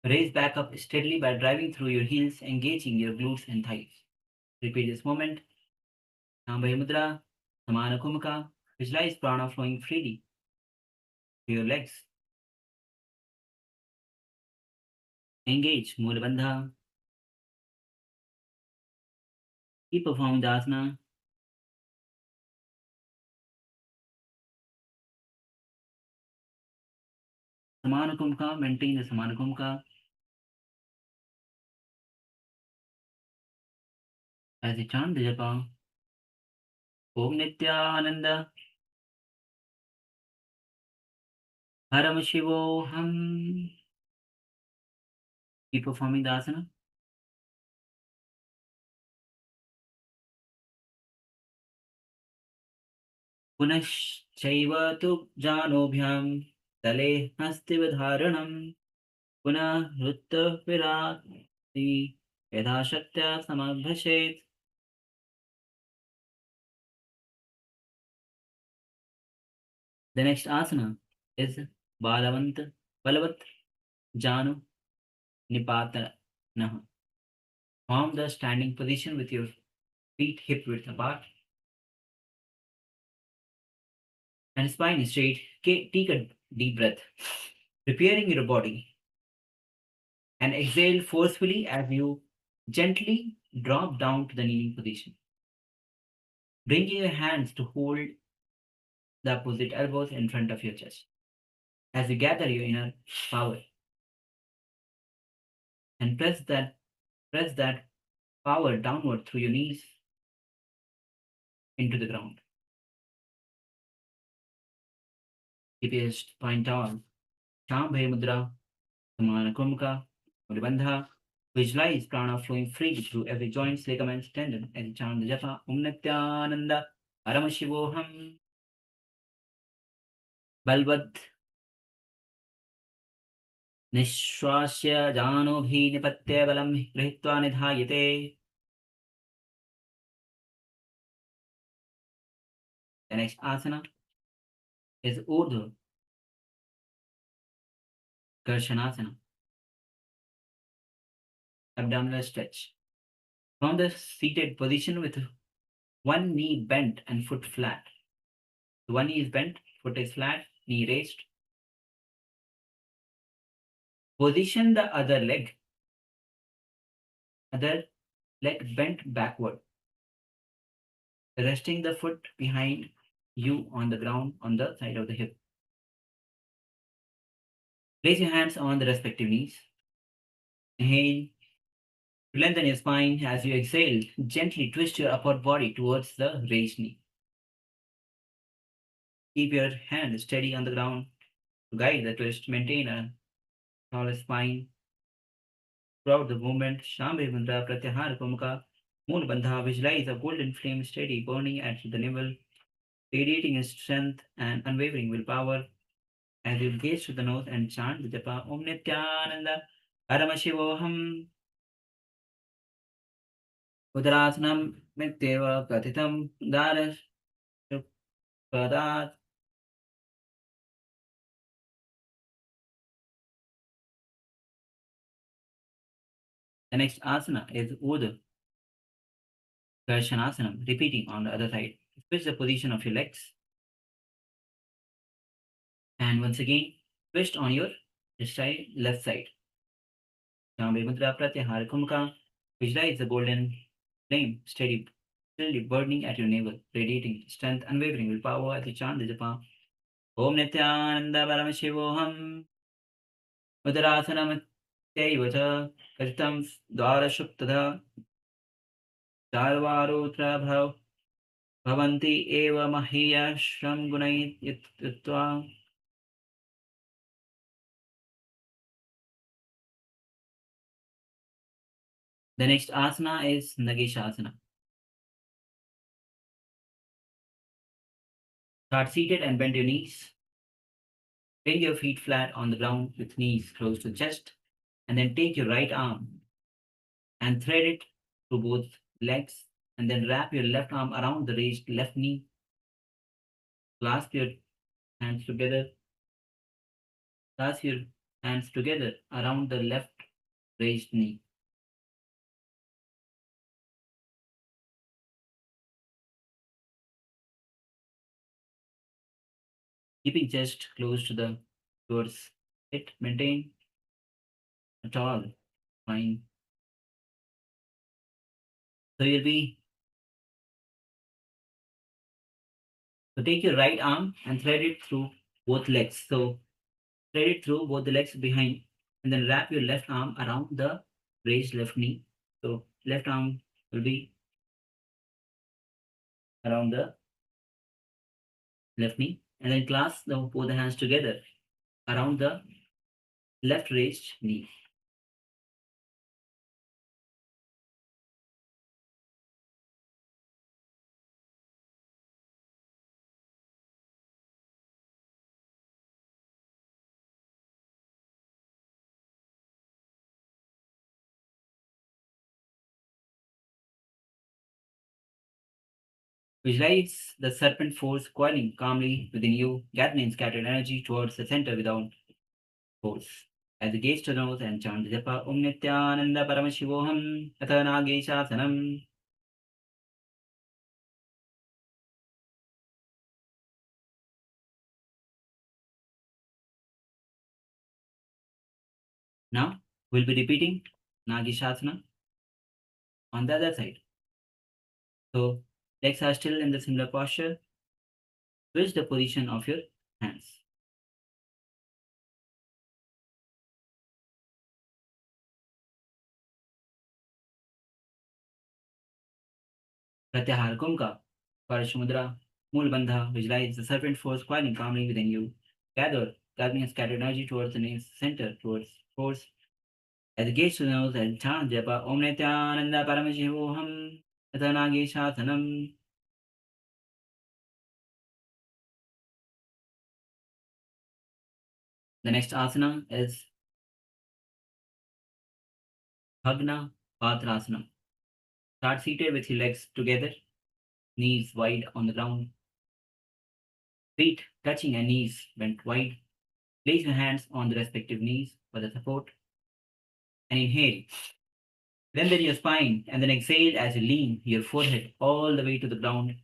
raise back up steadily by driving through your heels, engaging your glutes and thighs. Repeat this movement. Nambhaya Mudra, Samana Kumaka. Visualize prana flowing freely to your legs. Engage Mula Bandha. Keep performing the asana. Samana Kumka, maintain the Samana Kumka. As you chant the japa, Om Nithyananda Paramashivoham. Keep performing the asana. Punashchaiva tu janobhyam tale hastivadharanam punah rutta virati yadha shaktya samabhashet. The next asana is Balavat Janu Nipatanaha. Form the standing position with your feet hip width apart and spine straight. Take a deep breath, preparing your body, and exhale forcefully as you gently drop down to the kneeling position. Bringing your hands to hold the opposite elbows in front of your chest as you gather your inner power and press that power downward through your knees into the ground. Keep your spine tall. Shambhaya Mudra, Samana Kumka, Bandha. Visualize prana flowing freely through every joint, ligaments, tendon, as you chant the japa Om Nithyananda Paramashivoham. Balvat Nishwasya Janobhi Nipatya Balam Grihitva Nidhayate. The next asana is Urdhva Karshanasana, abdominal stretch. From the seated position with one knee bent and foot flat. One knee is bent, foot is flat, knee raised. Position the other leg bent backward, resting the foot behind you on the ground on the side of the hip. Place your hands on the respective knees. Inhale to lengthen your spine. As you exhale, gently twist your upper body towards the raised knee. Keep your hand steady on the ground to guide the twist. Maintain a tall spine. Throughout the movement, Shambhaya Mudra Pratyahara Kumka Moon Bandha. Visualize a golden flame steady burning at the navel, radiating in strength and unwavering willpower. As you gaze to the nose and chant the japa Om Nithyananda Paramashivoham. Udarasnam Mityeva Kathitam Darash Padat. The next asana is Urdhva Karshanasana, repeating on the other side. Switch the position of your legs. And once again, twist on your left side. Shambhaya Mudra Pratyahara Kumka. Visualize the golden flame steady burning at your navel, radiating strength, unwavering willpower as you chant the japa Om Nithyananda Paramashivoham. Udarasana Tevata Karitam Dwarashuptada Darvarotra Bhav Bhavanti Eva Mahiya Shram Gunai Yutva. The next asana is Nageshasana. Start seated and bend your knees. Bring your feet flat on the ground with knees close to chest, and then take your right arm and thread it through both legs, and then wrap your left arm around the raised left knee. Clasp your hands together. Clasp your hands together around the left raised knee. Keeping chest close to the towards it, maintain a tall spine. So you'll be take your right arm and thread it through both legs. So thread it through both the legs behind, and then wrap your left arm around the raised left knee. So left arm will be around the left knee, and then clasp both the hands together around the left raised knee. Visualize the serpent force coiling calmly within you, gathering scattered energy towards the center without force. As you gaze to the nose and chant Japa Om Nithyananda Paramashivoham Atha Nageshasanam. Now we'll be repeating Nageshasana on the other side. So legs are still in the similar posture. Switch the position of your hands. Pratyahar Kumka, Parashmudra, Mool Bandha, visualize the serpent force coiling calmly within you. Gathering scattered energy towards the center, towards force. As the gaze to the nose and chant Japa Om Nithyananda Paramashivoham Atha Nageshasanam. The next asana is Bhagna Patrasana. Start seated with your legs together, knees wide on the ground, feet touching and knees bent wide. Place your hands on the respective knees for the support, and inhale. Lengthen your spine, and then exhale as you lean your forehead all the way to the ground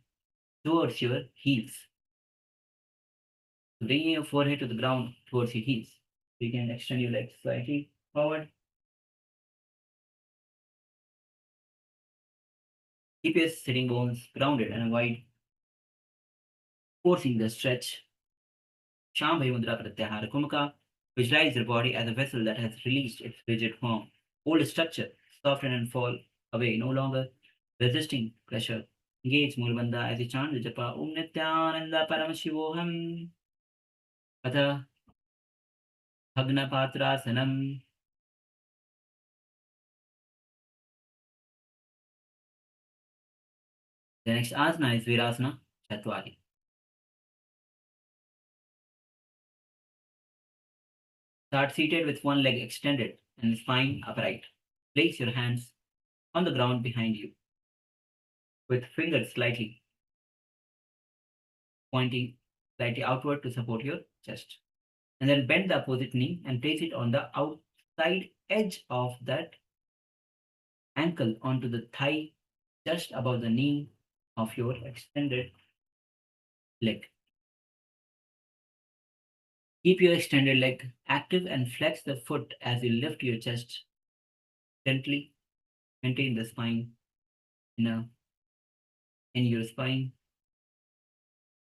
towards your heels. Bringing your forehead to the ground towards your heels. You can extend your legs slightly forward. Keep your sitting bones grounded and avoid forcing the stretch. Shambhavi Mudra Pratyahara Kumaka. Visualize your body as a vessel that has released its rigid form. Hold structure, soften and fall away, no longer resisting pressure. Engage Mulbandha as you chant the japa Om Nithyananda Paramashivoham Atha Bhagna Patrasanam. The next asana is Virasana Chatwari. Start seated with one leg extended and spine upright. Place your hands on the ground behind you, with fingers slightly pointing slightly outward to support your chest. And then bend the opposite knee and place it on the outside edge of that ankle onto the thigh just above the knee of your extended leg. Keep your extended leg active and flex the foot as you lift your chest gently. Maintain the spine in your spine.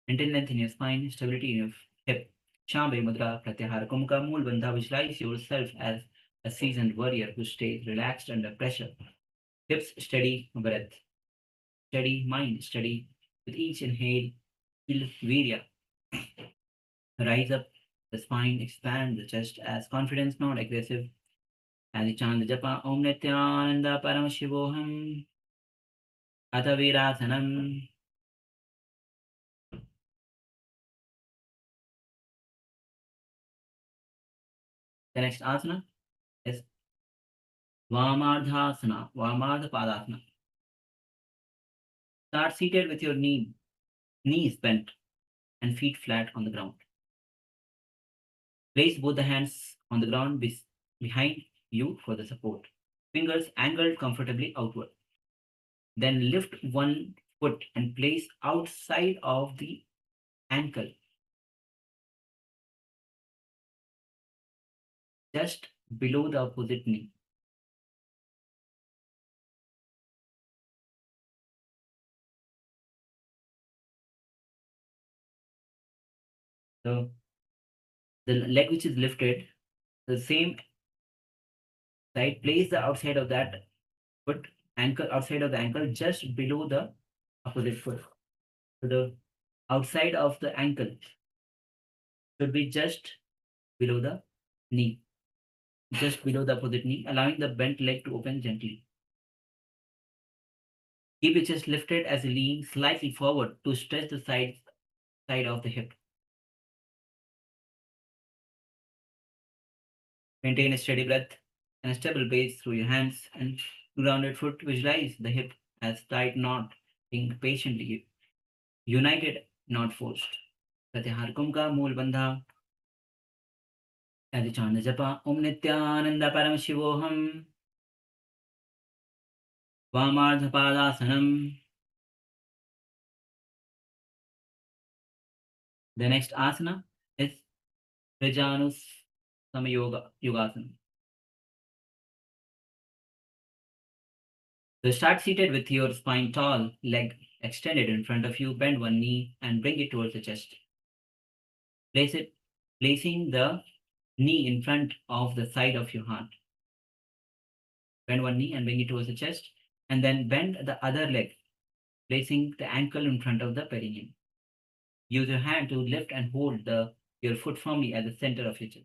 Maintain length in your spine, stability in your hip. Shambhavi Mudra Pratyahara Kumka Mool Bandha. Visualize yourself as a seasoned warrior who stays relaxed under pressure. Hips steady, breath. Steady, mind steady. With each inhale, feel virya. Rise up the spine, expand the chest as confidence, not aggressive. As you chant the japa, Om Nithyananda Paramashivoham, Atha Virasanam. The next asana is Vamardhasana, Vamardha Padasana. Start seated with your knees bent and feet flat on the ground. Place both the hands on the ground behind you for the support. Fingers angled comfortably outward. Then lift one foot and place outside of the ankle, just below the opposite knee. So the leg which is lifted, the same side, place the outside of that foot, ankle outside of the ankle, just below the opposite foot. So the outside of the ankle should be just below the knee, just below the opposite knee, allowing the bent leg to open gently. Keep your chest lifted as you lean slightly forward to stretch the side of the hip. Maintain a steady breath and a stable base through your hands and grounded foot. Visualize the hip as tight knot, being patiently united, not forced. Pratyahar Kumka Mool Bandha. As you chant the japa, Om Nithyananda Paramashivoham, Vamardha Padasanam. The next asana is Rajanus Yogasana. So start seated with your spine tall, leg extended in front of you. Bend one knee and bring it towards the chest. Placing the knee in front of the side of your heart. Bend one knee and bring it towards the chest, and then bend the other leg, placing the ankle in front of the perineum. Use your hand to lift and hold your foot firmly at the center of your chest.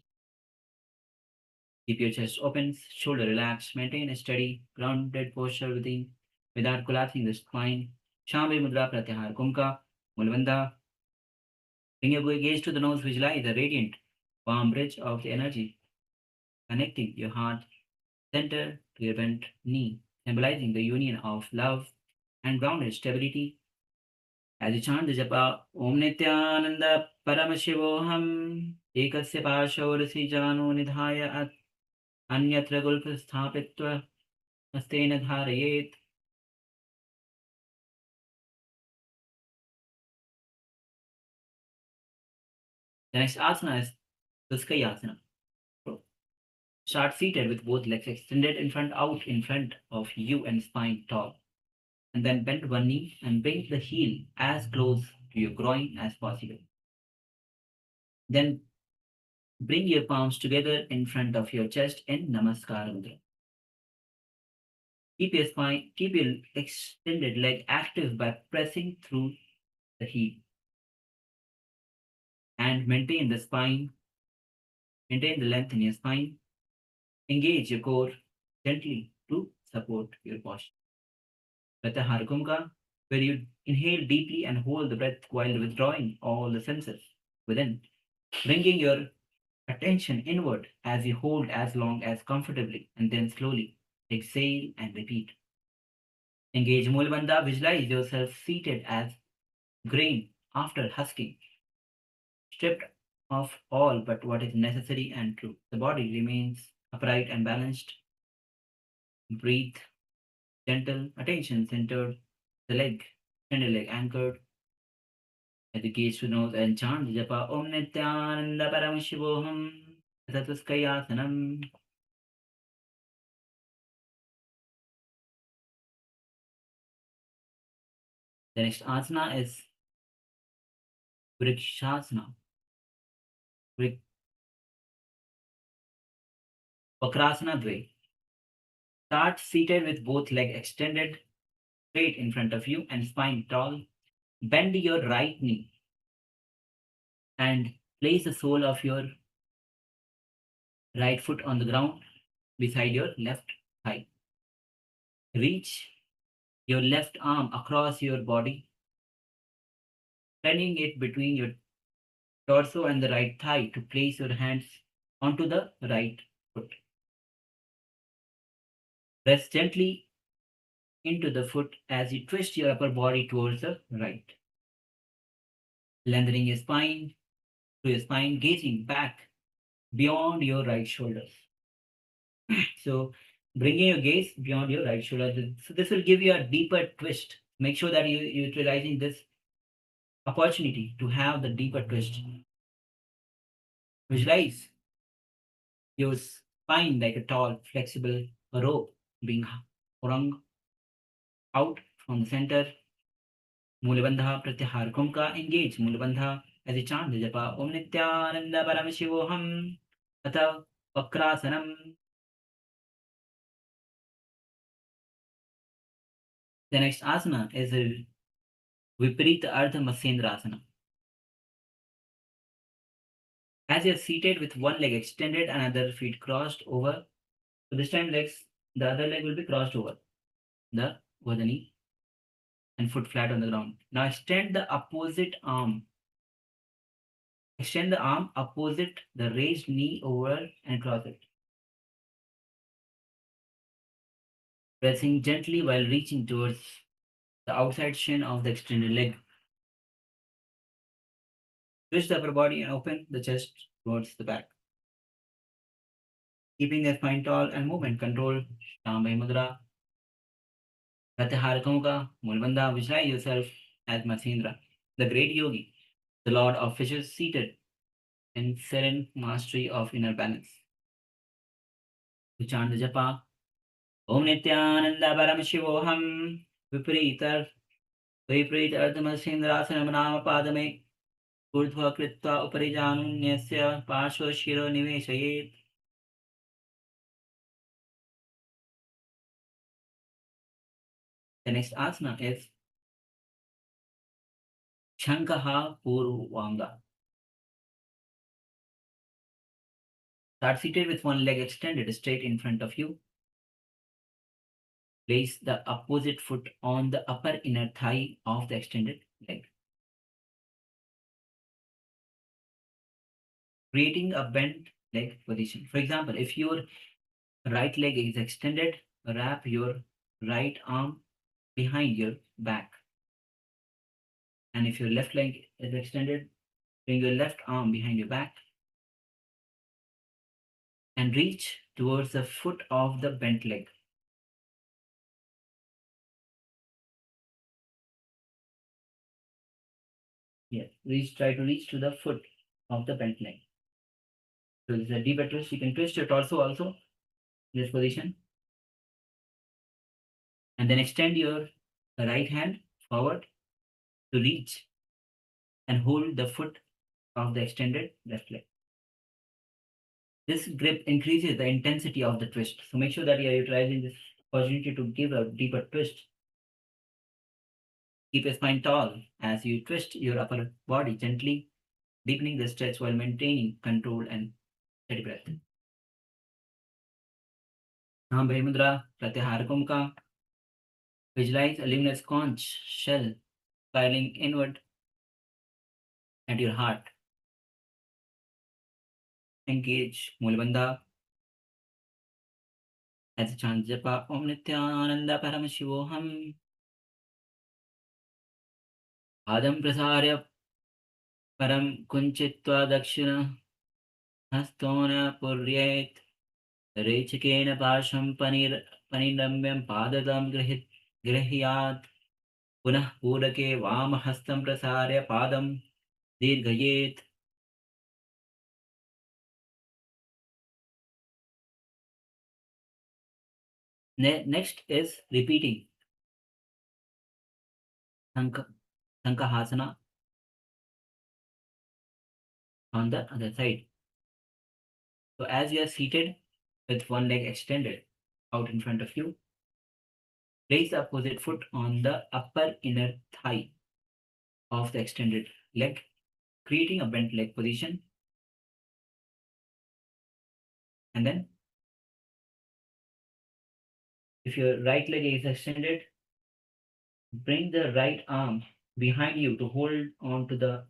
Keep your chest open, shoulder relaxed, maintain a steady, grounded posture without collapsing the spine. Shambhi Mudra Pratyahar Kumka, Mulvanda. Bring your gaze to the nose, visualize the radiant, warm bridge of the energy, connecting your heart center to your bent knee, symbolizing the union of love and grounded stability. As you chant the japa, Om Nithyananda Paramashivoham, Ekasya Pashorasi Jano Nidhaya Anyatra Gulpa Sthapitva Astena Dharayet. The next asana is Tuskayasana. Start seated with both legs extended out in front of you and spine tall. And then bend one knee and bring the heel as close to your groin as possible. Then bring your palms together in front of your chest in Namaskara Mudra. Keep your extended leg active by pressing through the heel. And maintain the length in your spine. Engage your core gently to support your posture. Pratyahar Kumka, where you inhale deeply and hold the breath while withdrawing all the senses within, bringing your attention inward as you hold as long as comfortably, and then slowly exhale and repeat. Engage Mulbandha, visualize yourself seated as grain after husking, stripped of all but what is necessary and true. The body remains upright and balanced. Breathe, gentle, attention centered, the leg, tender leg anchored. As you gaze to nose and chant the japa, Om Nithyananda Paramashivoham, Tatuskayasanam. The next asana is Vrikshasana. Vakrasana Dve. Start seated with both legs extended straight in front of you and spine tall. Bend your right knee and place the sole of your right foot on the ground beside your left thigh. Reach your left arm across your body, turning it between your torso and the right thigh to place your hands onto the right foot. Press gently into the foot as you twist your upper body towards the right. Lengthening your spine to your spine, gazing back beyond your right shoulders. So bringing your gaze beyond your right shoulder. So this will give you a deeper twist. Make sure that you're utilizing this opportunity to have the deeper twist. Visualize your spine like a tall, flexible rope being wrung out from the center. Mulabandha Pratyahar Kumka. Engage Mulabandha as a chant the japa Om Nithyananda Paramashivoham Atha Vakrasanam. The next asana is a Viparita Ardha Masendrasana. As you're seated with one leg extended and other feet crossed over, so this time the other leg will be crossed over the knee and foot flat on the ground. Now extend the opposite arm. Extend the arm opposite the raised knee over and cross it. Pressing gently while reaching towards the outside shin of the extended leg. Twist the upper body and open the chest towards the back. Keeping the spine tall and movement control. Shambhay Mudra. Pratyahar Kumka. Mulbandha. Visualize yourself as Matsendra, the great yogi, the lord of fishes, seated in serene mastery of inner balance. To chant the japa Om Nithyananda Paramashivoham Viparita Ardhamasendrasanam Nama Padame Urdhva Kritva Uparijanunyasya Parshva Shiro Niveshayet. The next asana is Shankaha Purvanga. Start seated with one leg extended straight in front of you. Place the opposite foot on the upper inner thigh of the extended leg, creating a bent leg position. For example, if your right leg is extended, wrap your right arm behind your back. And if your left leg is extended, bring your left arm behind your back and reach towards the foot of the bent leg. Yes, try to reach to the foot of the bent leg. So this is a deeper twist. You can twist your torso also in this position. And then extend your right hand forward to reach and hold the foot of the extended left leg. This grip increases the intensity of the twist. So make sure that you are utilizing this opportunity to give a deeper twist. Keep your spine tall as you twist your upper body gently, deepening the stretch while maintaining control and steady breath. Shambhay Mudra, Pratyahar Kumka. Visualize a luminous conch shell spiraling inward at your heart. Engage Mulabandha as a chant japa Om Nithyananda Paramashivoham. Padam Prasarya Param Kunchitva Dakshina Hastona Puryet Rechikena Parsham Panindamyam Padadam Grihiyat Punah Purake Vamahastam Prasarya Padam Dirghayet. Next is repeating Sankahasana on the other side. So as you are seated, with one leg extended out in front of you. Place the opposite foot on the upper inner thigh of the extended leg, creating a bent leg position. And then, if your right leg is extended, bring the right arm behind you to hold on to the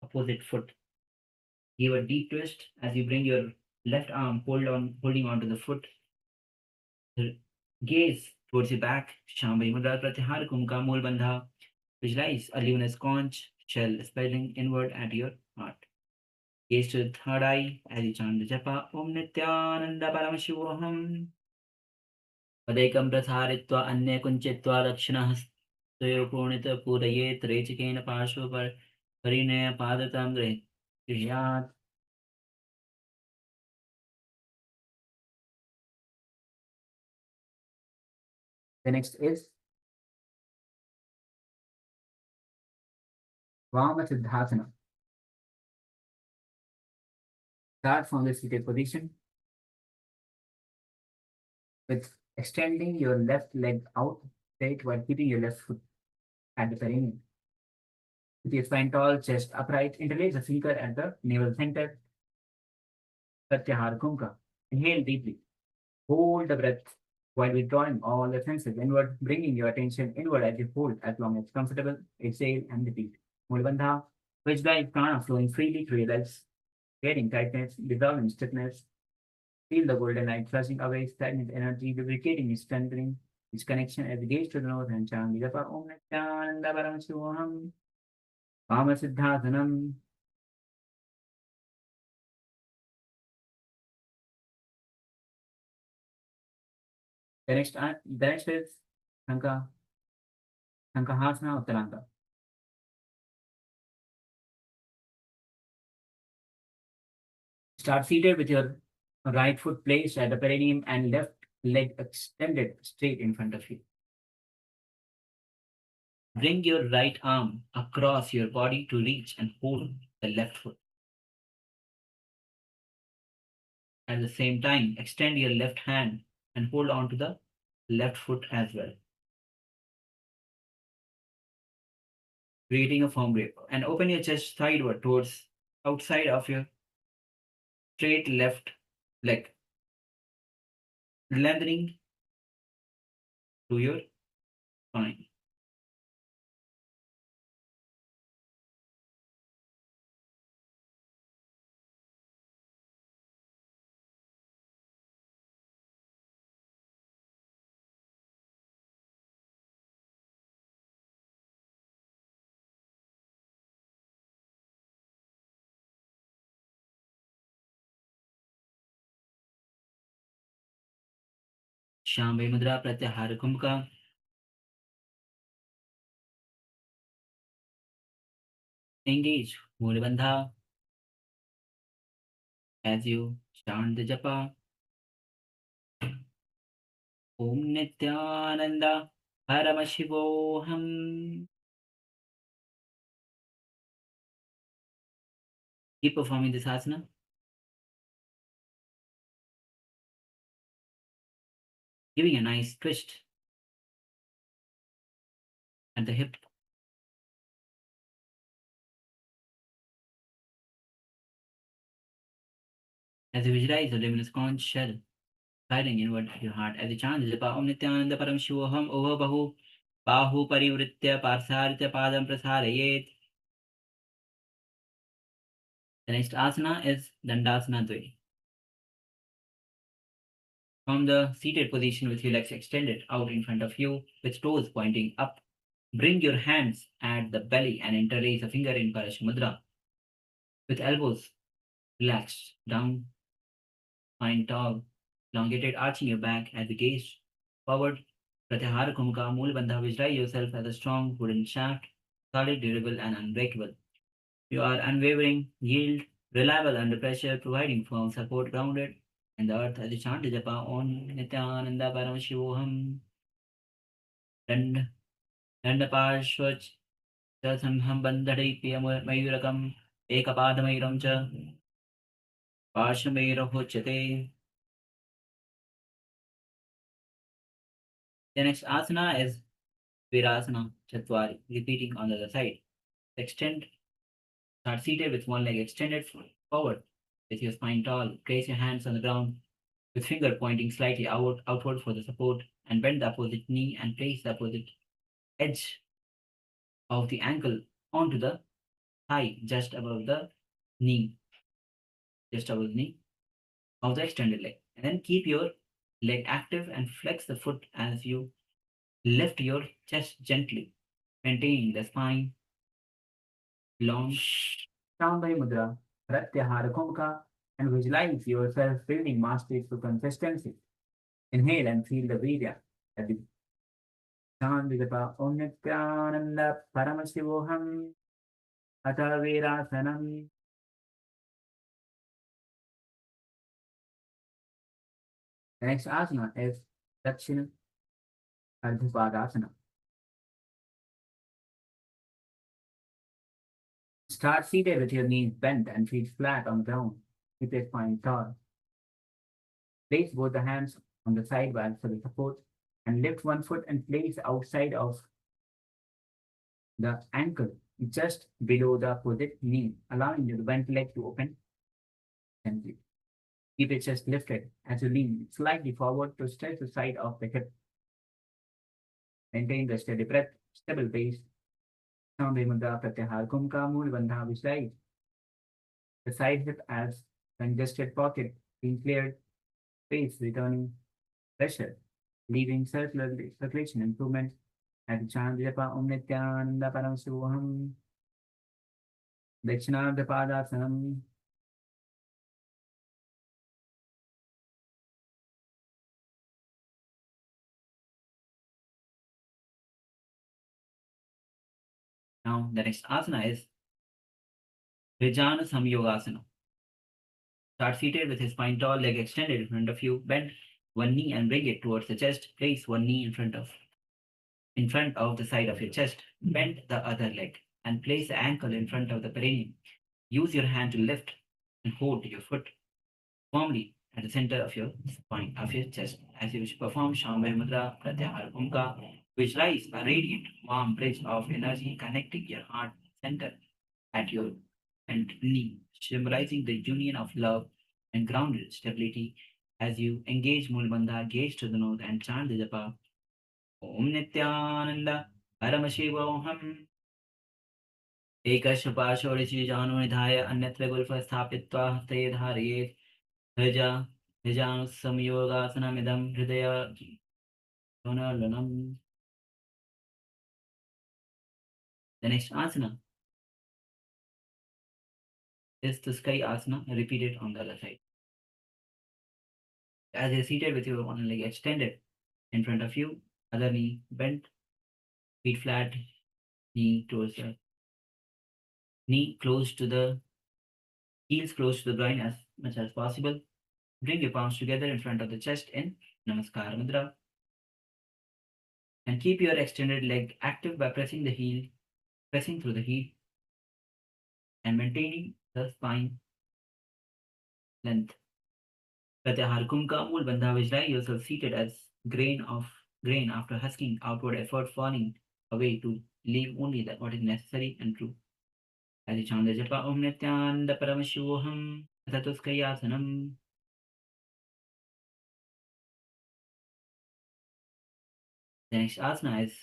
opposite foot. Give a deep twist as you bring your left arm holding on to the foot. Gaze towards your back. Shambhavi Mudra Pratyahara Kumka Mool Bandha. Visualize a luminous conch shell spreading inward at your heart. Gaze to the third eye as you chant the japa Om Nithyananda Paramashivam. Padekam Pratharitva Anya Kunchitva Dakshinah Punita Purayet Rechikena Parshva Parinaya Padatam Grihiyat. The next is Vamasiddhasana. Start from the seated position with extending your left leg out straight while keeping your left foot at the perineum. With your spine tall, chest upright, interlace the finger at the navel center. Pratyahara Kumka. Inhale deeply. Hold the breath while withdrawing all the senses inward, bringing your attention inward as you hold as long as comfortable. Exhale and repeat. Mulabandha, which drives prana flowing freely through your legs, creating tightness, dissolving stiffness. Feel the golden light flushing away stagnant energy, lubricating and strengthening its connection as you gaze to the north and chant Japa Om Nithyananda Paramashivam. Vamasiddhasanam. The next is Shankahasana Uttananga. Start seated with your right foot placed at the perineum and left leg extended straight in front of you. Bring your right arm across your body to reach and hold the left foot. At the same time, extend your left hand and hold on to the left foot as well, creating a firm grip. And open your chest sideward towards outside of your straight left leg, lengthening to your spine. Shambhavi Mudra Pratyahara Kumka. Engage Mulabandha as you chant the japa Om Nithyananda Paramashivoham. Keep performing this asana. Giving a nice twist at the hip. As you visualize the luminous conch shell sliding inward at your heart as you chant japa Om Nithyananda Paramashivoham Ova Bahu Bahu Parivritya Parsaritya Padam Prasarayet. The next asana is Dandasana Dve. From the seated position with your legs extended out in front of you, with toes pointing up, bring your hands at the belly and interlace a finger in Paramashiva Mudra. With elbows relaxed down, spine tall, elongated, arching your back as you gaze forward. Pratyahara Kumka Mool Bandha. Visualize yourself as a strong wooden shaft, solid, durable, and unbreakable. You are unwavering, yield, reliable under pressure, providing firm support, grounded in the earth as you chant the japa Om Nithyananda Paramashivoham. Danda Parshvach Sanham Bandhadipya Mayurakam Ekapadamairam cha Parshamairahochate. The next asana is Virasana Chatwari, repeating on the other side. Extend, start seated with one leg extended forward with your spine tall. Place your hands on the ground with finger pointing slightly outward for the support, and bend the opposite knee and place the opposite edge of the ankle onto the thigh just above the knee, just above the knee of the extended leg. And then keep your leg active and flex the foot as you lift your chest gently, maintaining the spine long. Shambhavi Mudra, Pratyahara Kumbhaka, and visualize yourself building mastery through consistency. Inhale and feel the Virya. At the Chandrika Om Nithyananda Paramashivoham Atavirasanam. The next asana is Dakshina Ardhapadasana. Start seated with your knees bent and feet flat on the ground. Keep your spine tall. Place both the hands on the side wall for the support and lift one foot and place outside of the ankle just below the opposite knee, allowing the bent leg to open gently. Keep your chest lifted as you lean slightly forward to stretch the side of the hip. Maintain the steady breath, stable pace. Shambhavi Mudra Pratyahara Kumbhaka Mool Bandha visualize the side hip as congested pocket being cleared, space returning pressure, leaving circulation improvement. At the Chandrika Om Nithyananda Paramashivam Dakshinardapadasana. Now, the next asana is Vijana Samyogasana. Start seated with his spine tall, leg extended in front of you. Bend one knee and bring it towards the chest. Place one knee in front of the side of your chest. Bend the other leg and place the ankle in front of the perineum. Use your hand to lift and hold your foot firmly at the center of your spine, of your chest. As you perform Shambhavi Mudra Pratyahara Kumbhaka, visualize a radiant, warm bridge of energy connecting your heart center at your and knee, symbolizing the union of love and grounded stability. As you engage Mulbandha, gaze to the north and chant the japa Om Nithyananda Paramashivam Ekasya Pashorishi Janu Nidhaya Anyatra Gulfa Sthapitva Haste Dhariyet Raja Rajanu Samyogasanamidam Hridaya Jonalanam. The next asana is the sky asana, repeated on the other side. As you're seated with your one leg extended in front of you, other knee bent, feet flat, knee towards the knee close to the heels close to the groin as much as possible. Bring your palms together in front of the chest in Namaskara Mudra. And keep your extended leg active by pressing through the heel and maintaining the spine length. Pratyahara Kumbhaka Mool Bandha visualize yourself seated as grain after husking outward effort falling away to leave only that what is necessary and true. As you chant the japa Om Nithyananda Paramashivoham Atatuskayasanam. The next asana is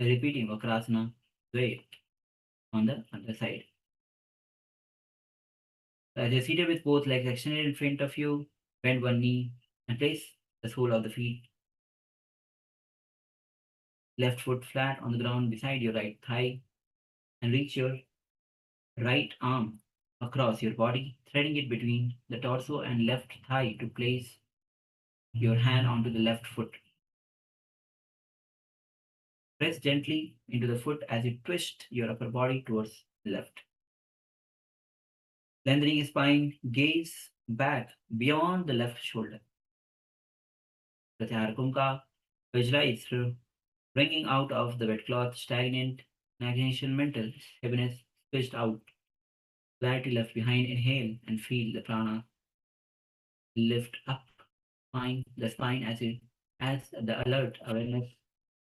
repeating Vakrasana way on the other side. As you're seated with both legs extended in front of you, bend one knee and place the sole of the feet. Left foot flat on the ground beside your right thigh and reach your right arm across your body, threading it between the torso and left thigh to place your hand onto the left foot. Press gently into the foot as you twist your upper body towards the left. Lengthening spine, gaze back beyond the left shoulder. Pratyahara Kumbhaka, visualize through bringing out of the wet cloth, stagnant, stagnation, mental heaviness pushed out, clarity left behind. Inhale and feel the prana lift up the spine as you as the alert awareness.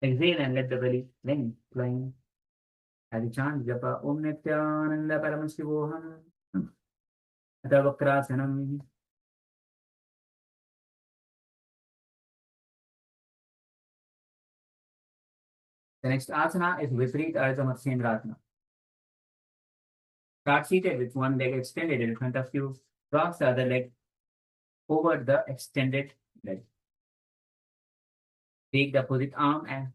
Exhale and let the belly length flowing. As you chant japa Om Nithyananda Paramashivoham Vakrasanam. The next asana is Viparit Ardha Matsyendrasana. Start seated with one leg extended in front of you. Cross the other leg over the extended leg. Take the opposite arm and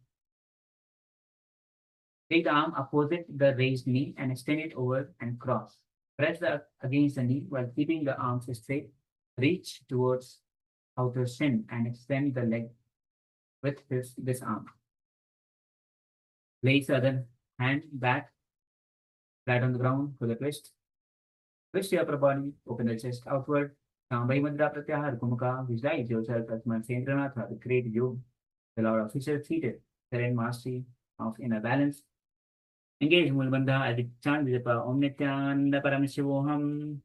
take the arm opposite the raised knee and extend it over and cross. Press against the knee while keeping the arms straight. Reach towards outer shin and extend the leg with this arm. Place the other hand back, flat on the ground for the twist. Twist your upper body, open the chest outward. Shambhavi Mudra Pratyahar Kumaka. Visualize yourself as Matsyendranath, the great yoga, the Lord official seated, serene mastery of inner balance. Engage Mulbandha as it chant Japa Om Nithyananda Paramashivoham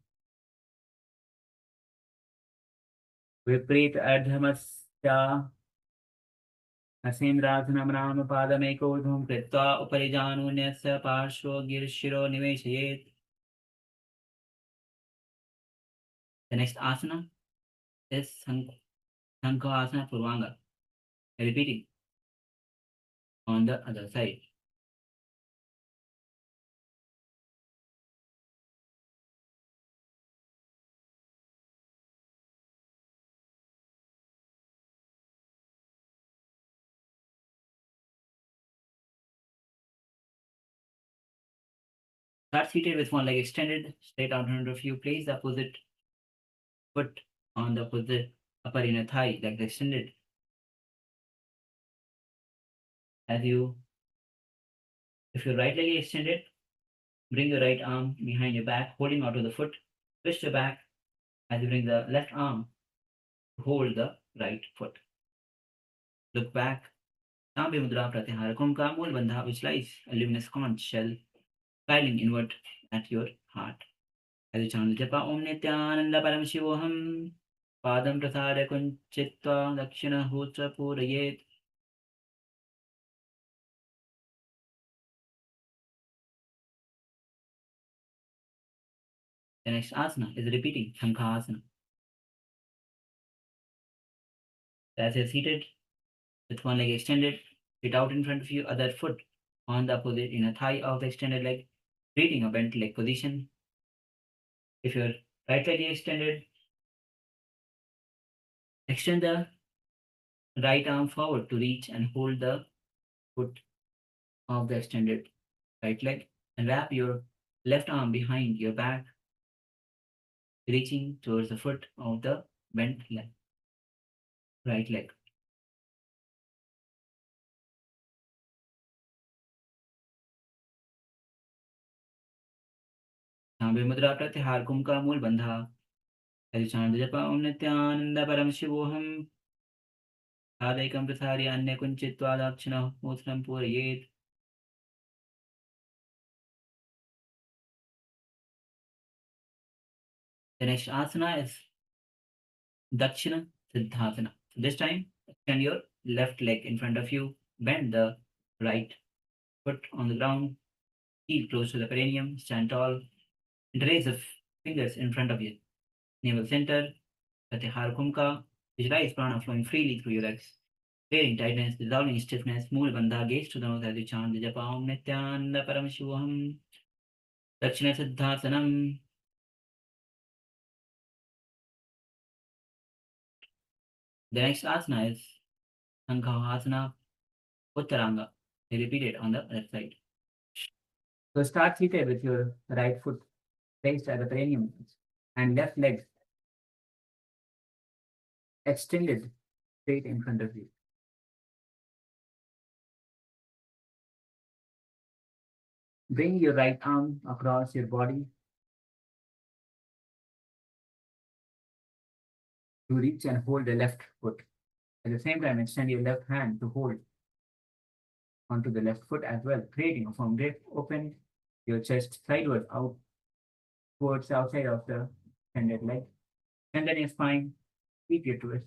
Viprit Ardhamasya Asendrasanam Rama Padameko Dhum Kritva Uparijanu Nyasya Parshvo Girshiro Niveshayet. The next asana is Sankha Asana Purvanga. Repeating on the other side. Start seated with one leg extended, straight out in front of you. Place the opposite foot on the opposite upper inner thigh, leg extended. If your right leg is extended, bring your right arm behind your back, holding onto the foot. Twist your back as you bring the left arm to hold the right foot. Look back. Shambhavi Mudra Pratyahara Kumka Mool Bandha, which lies a luminous conch shell spiraling inward at your heart. As you chant Japa Om Nithyananda Paramashivoham Padam Prasada Kunchitva Dakshina Hutra Purayet. The next asana is repeating Sankha Asana. As you're seated with one leg extended, feet out in front of you, other foot on the opposite inner thigh of the extended leg, creating a bent leg position. If your right leg is extended, extend the right arm forward to reach and hold the foot of the extended right leg and wrap your left arm behind your back, reaching towards the foot of the bent leg, right leg. Shambhavi Mudra Pratyahara Kumka Mool Bandha. As you chant Japa Om Nithyananda Paramashivoham Adekam Prasari Anya Kunchitva Dakshina Mutram Purayet. The next asana is Dakshina Siddhasana. So this time, extend your left leg in front of you, bend the right foot on the ground, heel close to the perineum, stand tall, and raise the fingers in front of you. Navel center, Pratyahara Kumka, visualize prana flowing freely through your legs, clearing tightness, dissolving stiffness. Mool Bandha, gaze to the nose as you chant the Japa Om Nithyananda Paramashivoham Dakshina Siddhasanam. The next asana is Sankha Asana Uttaranga. They repeat it on the left side. So start seated with your right foot placed at the perineum and left leg extended straight in front of you. Bring your right arm across your body to reach and hold the left foot. At the same time, extend your left hand to hold onto the left foot as well, creating a firm grip. Open your chest sideways out towards the outside of the extended leg. Strengthen your spine. Keep your twist.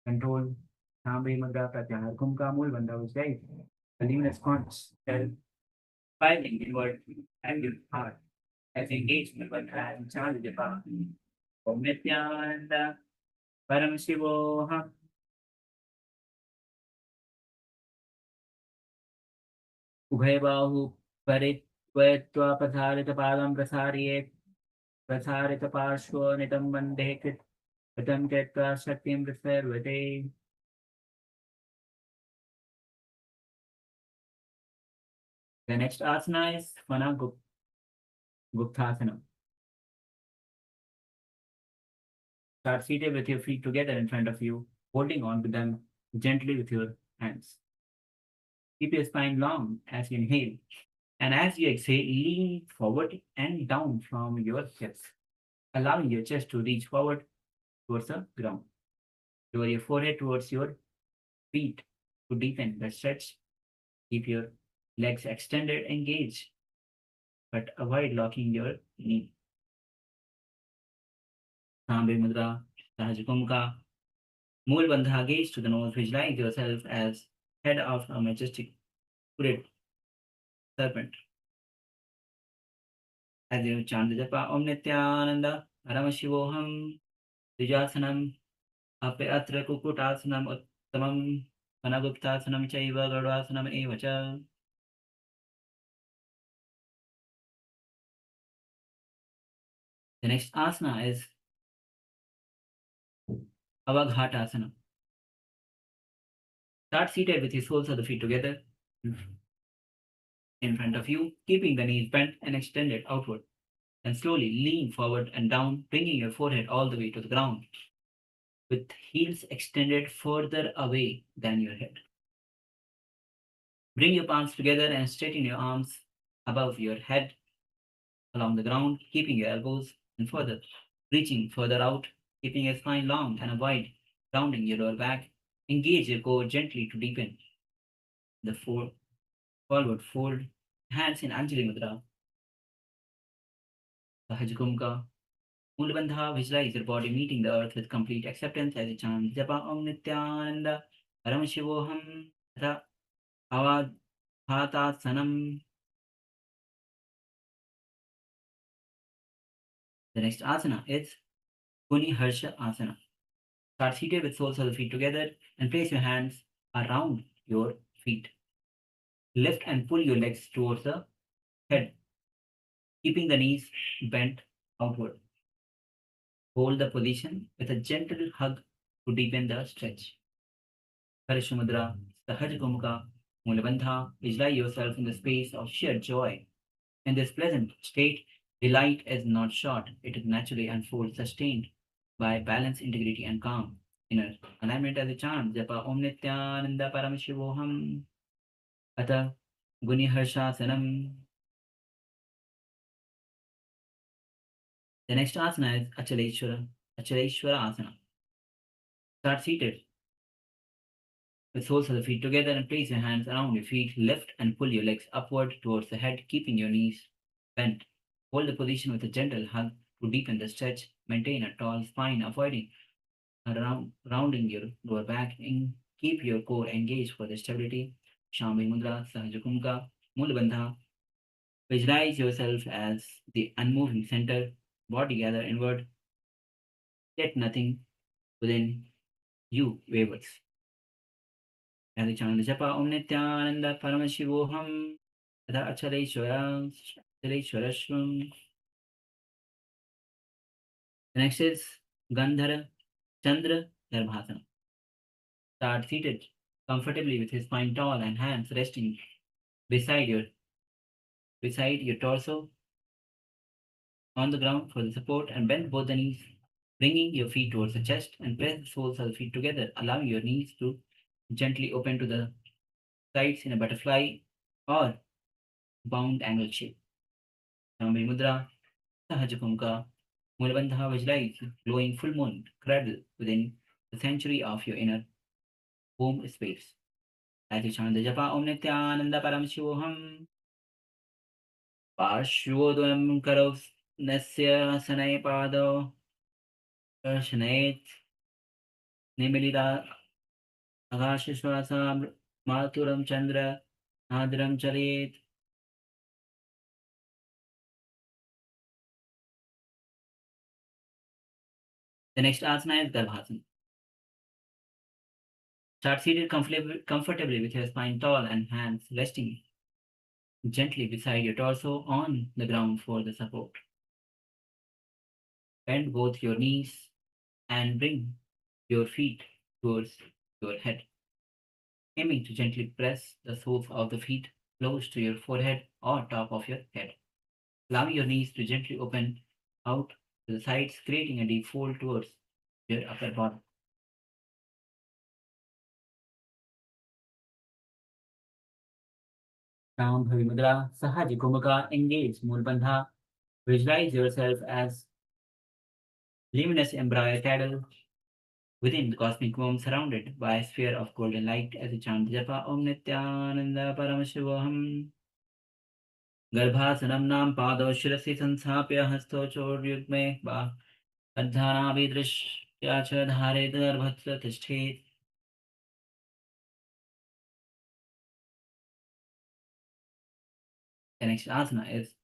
Control Sambe Mudra Pratyahar Kumka Mul Bandha was right. The luminous conscious self fighting inward and your heart as engagement with and chant the path. Om Nithyananda Paramashiva Ubhay परित्वा प्रसारितपादं प्रसारितपार्श्वनितं वन्दे कृतं कृत्वा शक्तिं प्रसर्वते The next asana is Guptasana. Start seated with your feet together in front of you, holding on to them gently with your hands. Keep your spine long as you inhale, and as you exhale, lean forward and down from your hips, allowing your chest to reach forward towards the ground. Lower your forehead towards your feet to deepen the stretch. Keep your legs extended, engaged, but avoid locking your knee. Sambe Mudra, Sahajkumka. Mool Bandha, gaze to the nose, visualize yourself as head of a majestic hooded serpent. As you chant the japa, Om Nithyananda, Paramashivoham, Dijasanam, Ape Atra Kukutasanam, Uttamam, Panaguptasanam, Chaiva, Garudasanam, Evacha. The next asana is Avaghatasana. Start seated with your soles of the feet together in front of you, keeping the knees bent and extended outward. And slowly lean forward and down, bringing your forehead all the way to the ground, with heels extended further away than your head. Bring your palms together and straighten your arms above your head along the ground, keeping your elbows and further, reaching further out, keeping your spine long and avoid rounding your lower back. Engage your core gently to deepen the forward fold, hands in Anjali Mudra. Sahajkumka. Mulabandha, visualize your body meeting the earth with complete acceptance as you chant Japa Om Nithyananda Paramashivoham Tha Avadhatasanam. The next asana is Kuni Harsha Asana. Start seated with soles of the feet together and place your hands around your feet. Lift and pull your legs towards the head, keeping the knees bent outward. Hold the position with a gentle hug to deepen the stretch. Parashamudra, Sahaj Gomukha, Mulabandha, visualize yourself in the space of sheer joy. In this pleasant state, delight is not short, it is naturally unfolds, sustained by balance, integrity, and calm. Inner alignment as a chant, Japa Om Nithyananda Paramashivoham, Atha Guni Harshasanam. The next asana is Achaleshwara Asana. Start seated with soles of the feet together and place your hands around your feet. Lift and pull your legs upward towards the head, keeping your knees bent. Hold the position with a gentle hug to deepen the stretch. Maintain a tall spine, avoiding rounding your lower back, and keep your core engaged for the stability. Shambhi Mudra, Sahajakumka, Mulabandha. Visualize yourself as the unmoving center, body gather inward. Let nothing within you wavers. As we chant the japa Om Nithyananda Paramashivoham Tha Achaleshwarashvam. The next is Gandhara Chandra Darbhasana. Start seated comfortably with his spine tall and hands resting beside your torso on the ground for the support, and bend both the knees, bringing your feet towards the chest and press the soles of the feet together, allowing your knees to gently open to the sides in a butterfly or bound angle shape. Shambhi Mudra, Sahajakumka, Mulabandha, visualize glowing full moon cradle within the sanctuary of your inner home space. As you chant the japa Om Nithyananda Paramashivoham, Parshvodam Karov Nasya Sanay Pado Shanayet Nimilida Agashishwasa Maturam Chandra Nadram Chalit. The next asana is Garbhasana. Start seated comfortably with your spine tall and hands resting gently beside your torso on the ground for the support. Bend both your knees and bring your feet towards your head, aiming to gently press the soles of the feet close to your forehead or top of your head. Allow your knees to gently open out to the sides, creating a deep fold towards your upper body. Shambhavi Mudra, Sahaji Kumaka, engage Mulbandha. Visualize yourself as luminous embryo cattle within the cosmic womb, surrounded by a sphere of golden light as you chant Japa Om Nithyananda Paramashivam. गर्भासनं नाम पादौ शिरसि संस्थाप्य हस्तौ चोर्युग्मे वा अध्यानाभिदृश्या च धारयेत् गर्भत्र तिष्ठेत्. The next asana is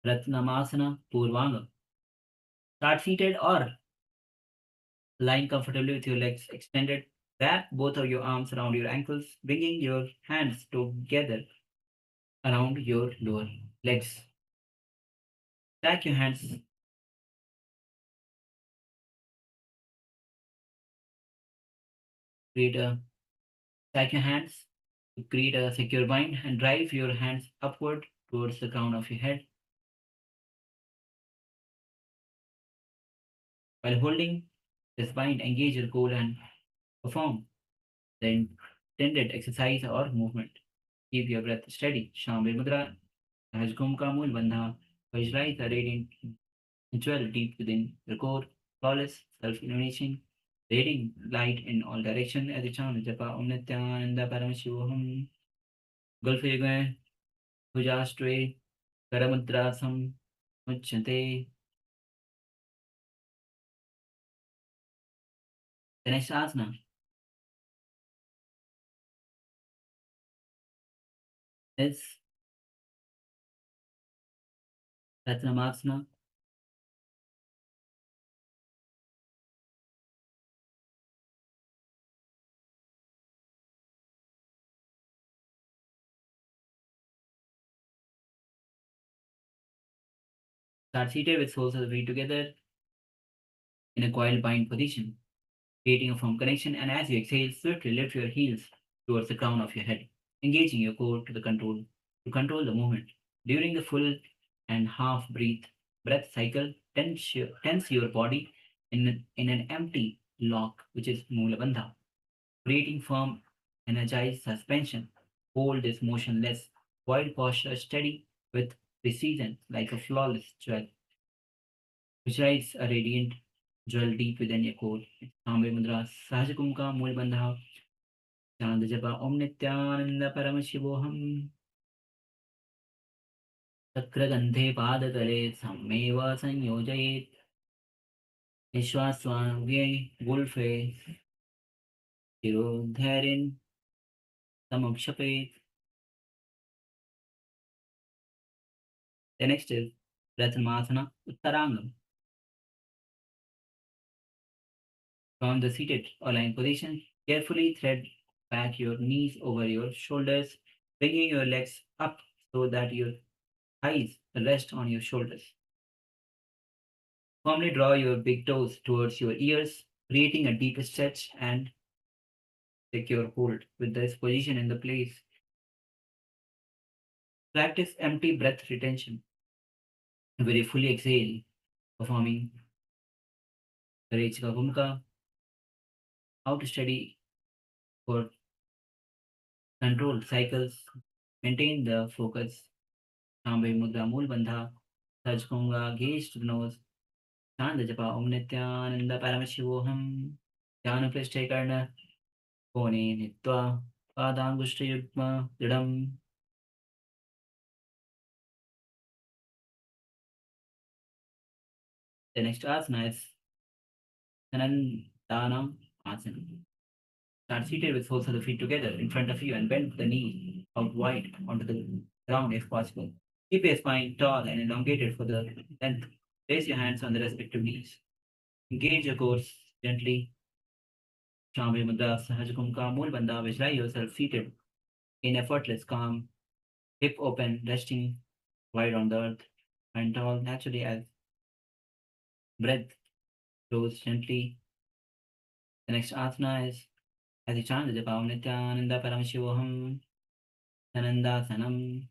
Ratnamasana Purvanga. Start seated or lying comfortably with your legs extended. Wrap both of your arms around your ankles, bringing your hands together around your lower legs. Stack your hands. Stack your hands to create a secure bind and drive your hands upward towards the crown of your head. While holding this bind, engage your goal and perform the intended exercise or movement. Keep your breath steady. Shambhavi Mudra, Rajkumka Mool Bandha. Visualize a radiant jewel deep within your core, flawless, self-illumination, radiating light in all directions as you chant Japa Om Nithyananda Paramashivam. Gulf Yuga, Pujastwe, Karamudrasam, Uchante. The next asana is Ratnamasana. Start seated with soles of the feet together in a coiled bind position, creating a firm connection. And as you exhale, swiftly lift your heels towards the crown of your head, engaging your core to control the movement. During the full and half breath cycle, tense your body in an empty lock, which is Mula Bandha, creating firm, energized suspension. Hold this motionless, wide posture steady with precision like a flawless jewel. Visualize a radiant jewel deep within your core. Shambhavi Mudra, Sahajakumka Mool Bandha. Chant Japa Om Nithyananda Paramashivoham. चक्रगन्धे पादतले सम्मेव संयोजयेत्. विश्वास्वाङ्गे गुल्फे शिरोद्धैर्यं समक्षपेत्. The next is Ratnamasana Uttarangam. From the seated or lying position, carefully thread back your knees over your shoulders, bringing your legs up so that your thighs rest on your shoulders. Firmly draw your big toes towards your ears, creating a deep stretch and secure hold. With this position in the place, practice empty breath retention. Where you fully exhale, performing Rechika Bhumka, out steady for controlled cycles. Maintain the focus. Shambhavi Mudra Mool Bandha, Sajkonga, gaze to the nose. Chant Japa Om Nithyananda Paramashivoham. Dhyana Prishte Karna, Kone Nitva, Padangushta Yugma, Didam. The next asana is Sanandanam Asana. Start seated with soles of the feet together in front of you and bend the knees out wide onto the ground if possible. Keep your spine tall and elongated for the length. Place your hands on the respective knees. Engage your core gently. Shambhavi Mudra, Sahaj Kumka, Mool Bandha. Visualize yourself seated in effortless calm, hip open, resting wide on the earth, and tall naturally as breath flows gently. The next asana is as you chant the japa Om Nithyananda Paramashivam Sanandasanam.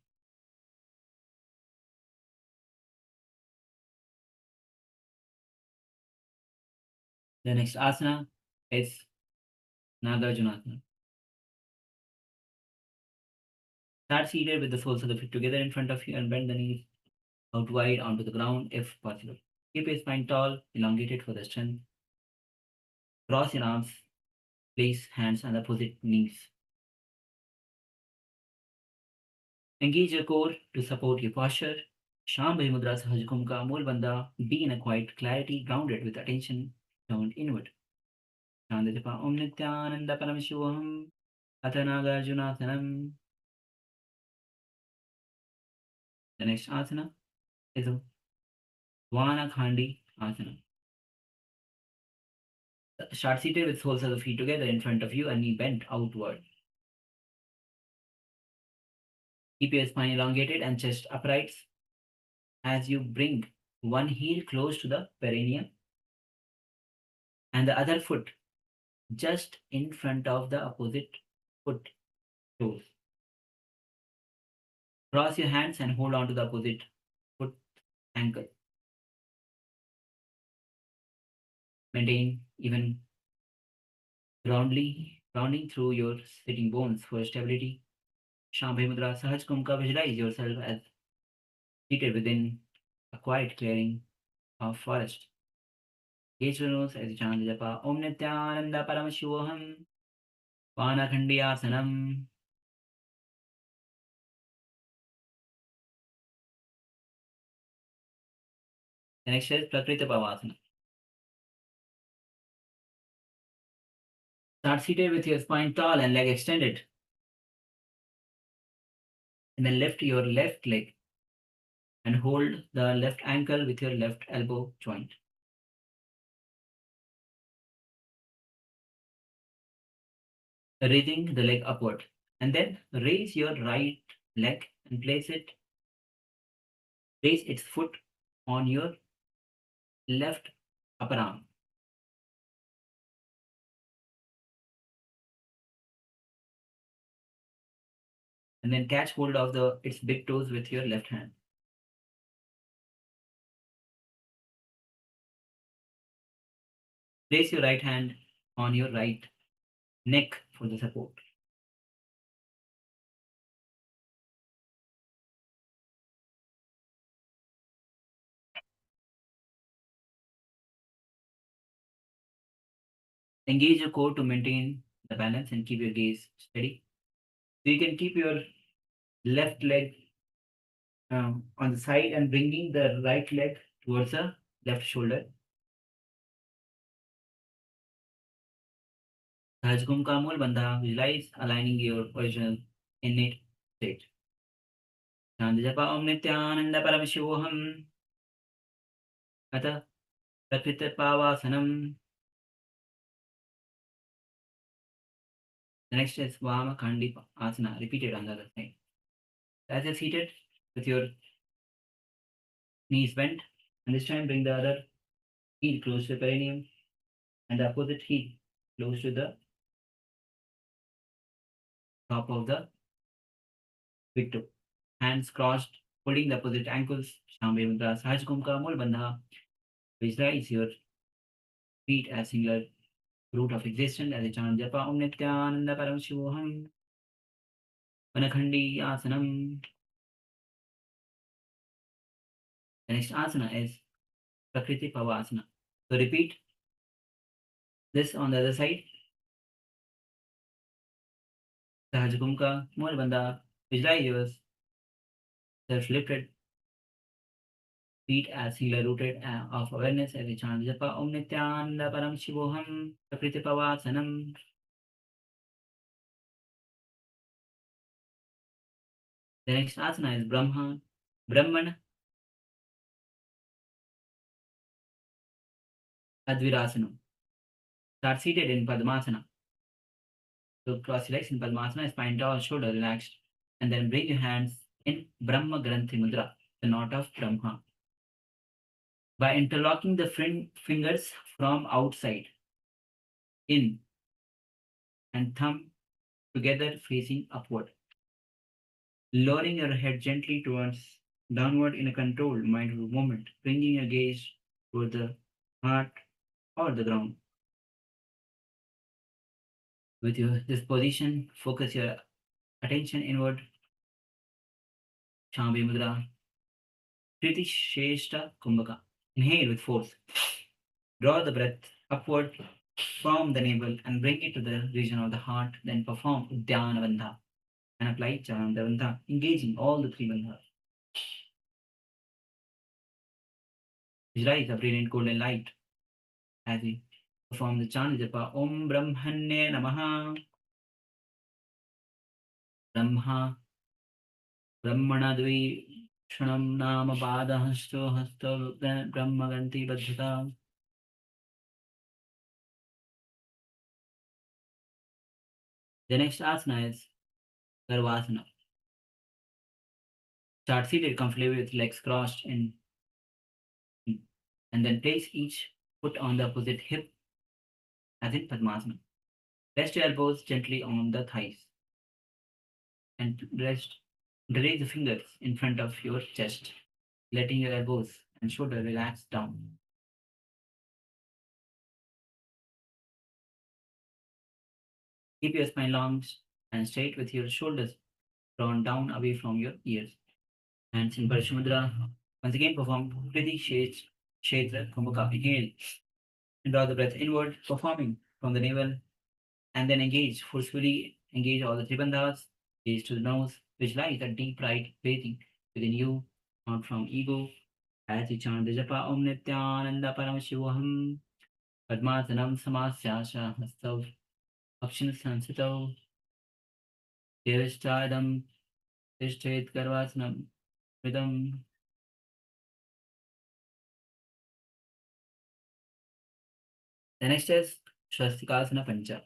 The next asana is Nagarjunasana. Start seated with the soles of the feet together in front of you and bend the knees out wide onto the ground if possible. Keep your spine tall, elongated for the strength. Cross your arms. Place hands on the opposite knees. Engage your core to support your posture. Shambhavi Mudra Sahaj Kumka Mool Bandha. Be in a quiet clarity, grounded with attention turned inward. Chant the japa Om Nithyananda Paramashivam Atha Nagarjunasanam. The next asana is a Vanakhandi asana. Start seated with soles of the feet together in front of you and knee bent outward. Keep your spine elongated and chest upright as you bring one heel close to the perineum and the other foot just in front of the opposite foot toes. Cross your hands and hold on to the opposite foot ankle. Maintain even grounding through your sitting bones for stability. Shambhavi Mudra Sahaj Kumka. Visualize yourself as seated within a quiet clearing of forest. Engage your nose as you chant the japa Om Nithyananda Paramashivam Vanakhandi Asanam. The next is Prakriti Pavasana. Start seated with your spine tall and leg extended. And then lift your left leg and hold the left ankle with your left elbow joint. Raising the leg upward. And then raise your right leg and place its foot on your left upper arm. And then catch hold of its big toes with your left hand. Place your right hand on your right neck for the support. Engage your core to maintain the balance and keep your gaze steady. So you can keep your left leg on the side and bringing the right leg towards the left shoulder. Sahaj Kumka Mool Bandha. Visualize aligning your original innate state. Chant the japa Om Nithyananda Paramashivam Atha Prakriti Pavasanam. The next is Vamakhandi Asana, repeated on the other side. As you're seated with your knees bent, and this time bring the other heel close to the perineum and the opposite heel close to the top of the big toe. Hands crossed, holding the opposite ankles. Shambhavi Mudra Sahaj Kumka Mool Bandha. Visualize your feet as singular root of existence as a chant japa Om Nithyananda Paramashivam Vanakhandi Asanam. The next asana is Prakriti Pavasana. So repeat this on the other side. Sahaj Kumka Mool Bandha. Visualize yourself lifted, feet as singular rooted of awareness as we chant japa Om Nithyananda Paramashivam Prakriti Pavasanam. The next asana is Brahmana Advirasana. Start seated in Padmasana. So cross your legs in Padmasana, spine tall, shoulder relaxed, and then bring your hands in Brahma Granthi Mudra, the knot of Brahma. By interlocking the fingers from outside in and thumb together facing upward, lowering your head gently towards downward in a controlled, mindful movement, bringing your gaze toward the heart or the ground. With this position, focus your attention inward. Shambhi Mudra. Kriti Sheshta Kumbhaka. Inhale with force. Draw the breath upward from the navel and bring it to the region of the heart. Then perform Dhyana Bandha and apply Chananda Bandha, engaging all the three bandhas. Visualize a brilliant golden light as we perform the chant japa Om Brahmane Namaha. Brahma Brahmanadvi Shanam Nama Pada Hasto Brahmaganti Badhata. The next asana is Garvasana. Start seated comfortably with legs crossed in, and then place each foot on the opposite hip as in Padmasana. Rest your elbows gently on the thighs and raise the fingers in front of your chest, letting your elbows and shoulder relax down. Keep your spine long and straight with your shoulders drawn down away from your ears. Hands in Parashamudra. Once again, perform Kriti Kshetra Kumbhaka. Inhale and draw the breath inward, performing from the navel, and then forcefully engage all the three bandhas. Gaze to the nose, visualize a deep right breathing within you, not from ego. As you chant the japa Om Nithyananda Paramashivam, Padmasanam Samasyasha Hastav, Akshin Sansitav, Devastadam, Tishtet Garvasanam, Vidam. The next is Shastikasana Pancha.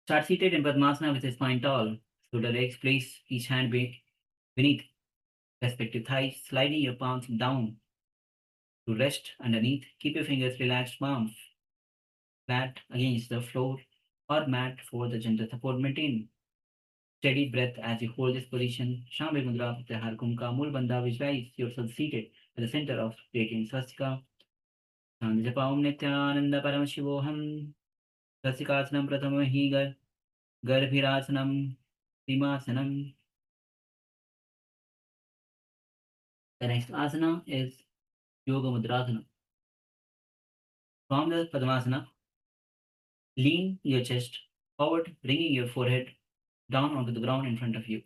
Start seated in Padmasana with the spine tall. So the legs place each hand beneath respective thighs, sliding your palms down to rest underneath. Keep your fingers relaxed, palms flat against the floor or mat for the gentle support. Maintain steady breath as you hold this position. Shambhi Mudra Pratyahar Kumka Mul Bandha. Visualize yourself seated at the center of radiant swastika. Japa Om Nithyananda Paramashivoham. Swastikasanam Pratamahi Garbhirasanam Simasanam. The next asana is Yoga Mudrasana. From the Padmasana, lean your chest forward, bringing your forehead down onto the ground in front of you,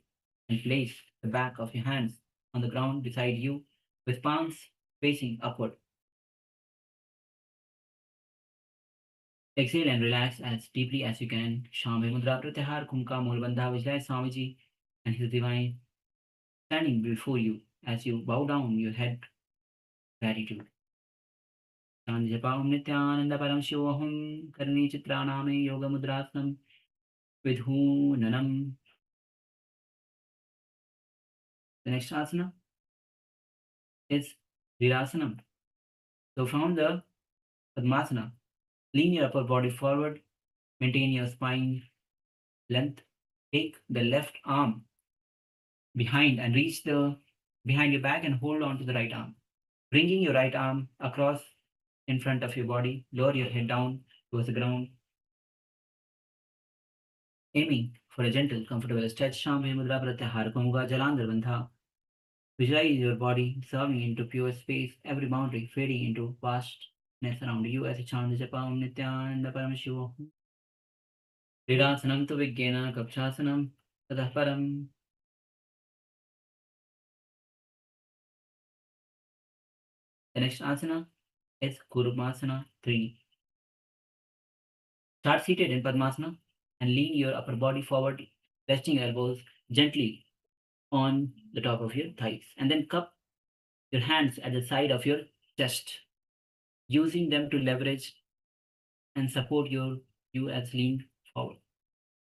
and place the back of your hands on the ground beside you with palms facing upward. Exhale and relax as deeply as you can. Shambhi Mudra Pratyahar Kumka Mulbandha. Visualize Swamiji and his divine standing before you as you bow down your head. Gratitude. Japa Om Nithyananda Paramashivoham Karni Chitraname Yoga Mudrasnam Vidhunanam. The next asana is Virasanam. So from the Padmasana, lean your upper body forward, maintain your spine length, take the left arm behind and reach behind your back and hold on to the right arm. Bringing your right arm across in front of your body, lower your head down towards the ground, aiming for a gentle, comfortable stretch. Shambhi Mudra Pratyahar Kumka Jalandhar Bandha. Visualize your body dissolving into pure space, every boundary fading into vastness around you as you chant the japa Om Nithyananda Paramashivam. Virasanam tu Vigyena Kapchasanam Tatah Param. The next asana is Kurumasana 3. Start seated in Padmasana and lean your upper body forward, resting your elbows gently on the top of your thighs. And then cup your hands at the side of your chest, using them to leverage and support you as lean forward.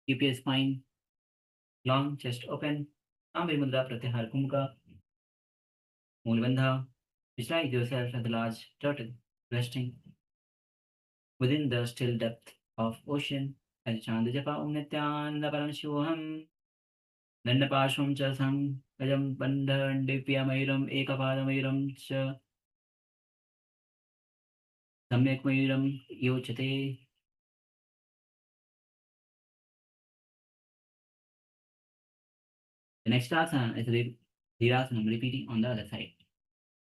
Keep your spine long, chest open. Ambe Mudra Pratyahar Kumka. Mulbandha. Visualize yourself as a large turtle resting within the still depth of ocean. As Chand Japa Om Nithyananda Paramashivam. Dandapashvam cha Gajam Bandhandipyamairam Ekapadamairam cha Samyakmairam Yochate. The next asana is Dhirasanam, repeating on the other side.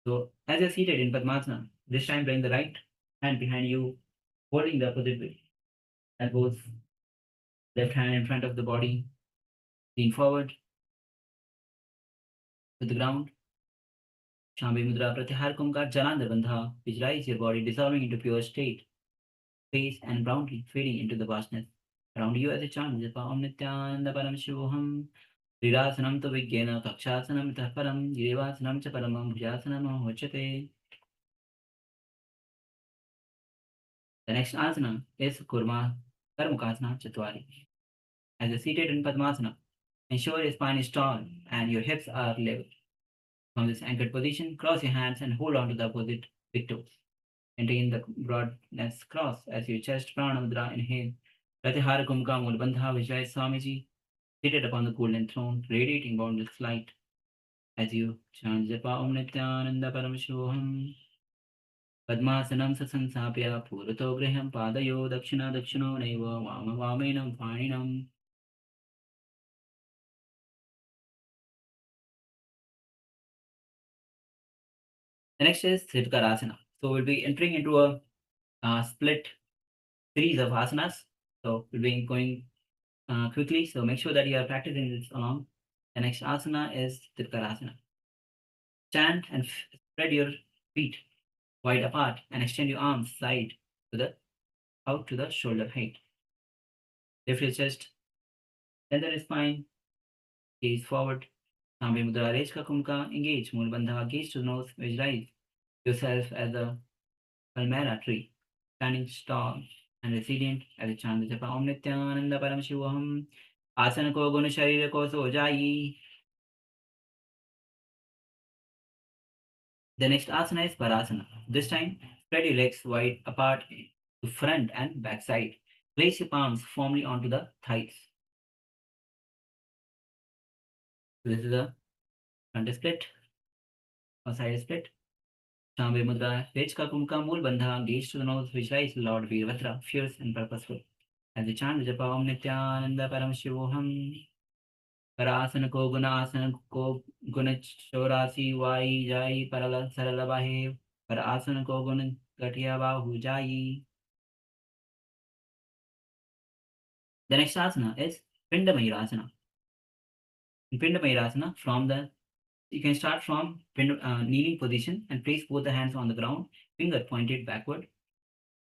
So, as you're seated in Padmasana, this time bring the right hand behind you, holding the opposite way. Elbows, left hand in front of the body, lean forward to the ground. Shambhi Mudra Pratyahar Kumkar Jalandhar Bandha. Visualize your body dissolving into pure state, space and brownly fading into the vastness. Around you as a chant, Japa Om Nithyananda Paramashivam. Dhirasanam tu Vigyena Kakshasanam itah param. Dhirevasanam cha paramam bhujasanam hochate. The next asana is Kurma Karmukasana Chatwari. As you're seated in Padmasana, ensure your spine is tall and your hips are level. From this anchored position, cross your hands and hold on to the opposite big toes. Maintain the broadness cross as your chest pranamudra. Inhale. Pratyahara Kumka Mulbandha. Visualize Swamiji seated upon the golden throne, radiating boundless light. As you chant Japa Om Nithyananda Paramashivam. Padmasanam sasansapya purato griham padayo dakshina dakshino naiva vama vamenam paninam. The next is Sitkarasana. So we'll be entering into a split series of asanas. So we'll be going quickly. So make sure that you are practicing this along. The next asana is Sitkarasana. Stand and spread your feet wide apart and extend your arms side to the out to the shoulder height. Lift your chest, center your spine, gaze forward. Sambe Mudra Reshka Kumka. Engage Mulbandha. Gaze to the nose. Visualize yourself as a palmera tree, standing tall and resilient as a chant Japa Om Nithyananda Paramashivam. Asana ko gun sharira ko so jayi. The next asana is Parasana. This time, spread your legs wide apart to front and back side. Place your palms firmly onto the thighs. This is a front split or side split. Shambhe Mudra, Rechka Kumka Mool Bandha. Gaze to the nose. Visualize Lord Virabhadra, fierce and purposeful. As the chant Japa Om Nithyananda Paramashivoham. Parasana ko guna chorasi vai jai parala sarala bahe. Parasana ko guna gatiya bahu jai. The next asana is Pinda Mahirasana. In Pinda Mahirasana, you can start from kneeling position and place both the hands on the ground, finger pointed backward,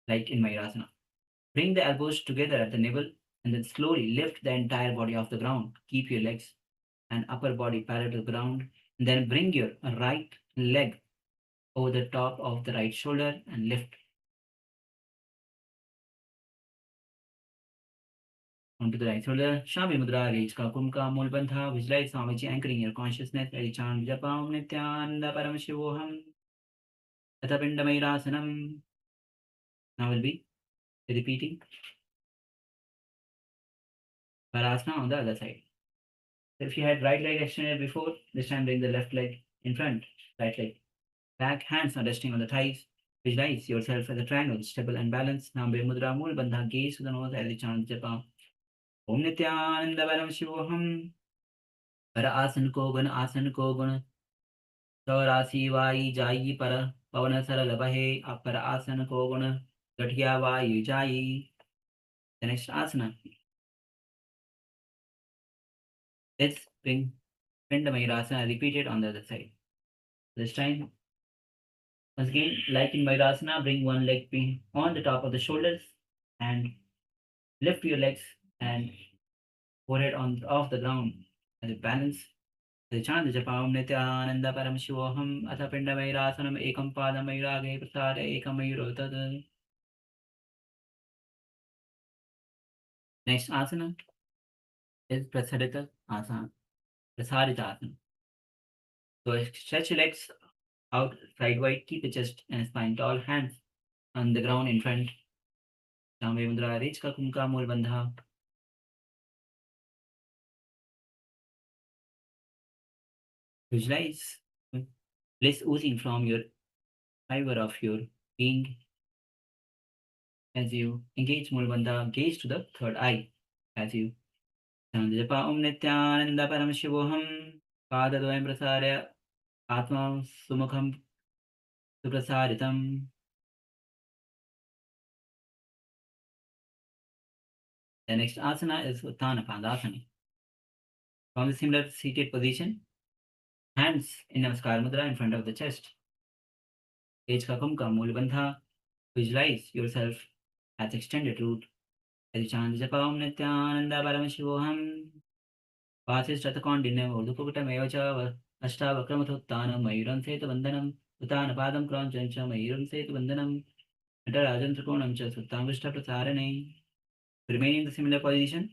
like in Mahirasana. Bring the elbows together at the navel and then slowly lift the entire body off the ground. Keep your legs and upper body parallel to the ground. And then bring your right leg over the top of the right shoulder and lift onto the right shoulder. Shambhi Mudra, Rechka Kumka Mulbandha. Visualize Swamiji anchoring your consciousness as you chant Japa Om Nithyananda Paramashivoham. Tatha Pinda Mahirasanam. Now we'll be repeating Parasana on the other side. So if you had right leg extended before, this time bring the left leg in front, right leg back, hands are resting on the thighs. Visualize yourself as a triangle, stable and balanced. Nambe Mudra Mool Bandha. Gaze to the nose as you chant Japa Om Nithyananda Paramashivoham. Para asan ko guna Saurasi vai jayi para pavana sarala bahe. Apara asana ko guna gatiya vai jayi. The next asana is bring Pinda Mahirasana repeated on the other side. This time, once again, like in Mahirasana, bring one leg on the top of the shoulders and lift your legs and forehead off the ground. as a balance. As a chant, Japam Nithyananda Paramashivoham Atha Pindamairasanam Ekam Padamairage Prasada Ekamairotad. Next asana is Prasadita Asana. Prasadita Asana. So stretch your legs out side wide, keep the chest and spine tall, hands on the ground in front. Samve Mudra, reach ka kumka mul bandha. Visualize bliss oozing from your fiber of your being as you engage Mulbandha, gaze to the third eye as you Japa Om Nithyananda Paramashivoham Padadvayam Prasarya Atma Sumukham Suprasaritam. The next asana is Uttana Padasana. From the similar seated position, hands in Namaskar Mudra in front of the chest. Age Kakumka Mulbandha. Visualize yourself as extended root. As you chant Japa Om Nithyananda Paramashivoham Vasishtatakondinem Urdupukutameva Ashtavakramatottana Mayuram Setu Vandanam Uttana Padam Kranchancha Mayuram Setu Vandanam Natarajan Trikonam Cha Suttamvishta Prasarane. Remain in the similar position.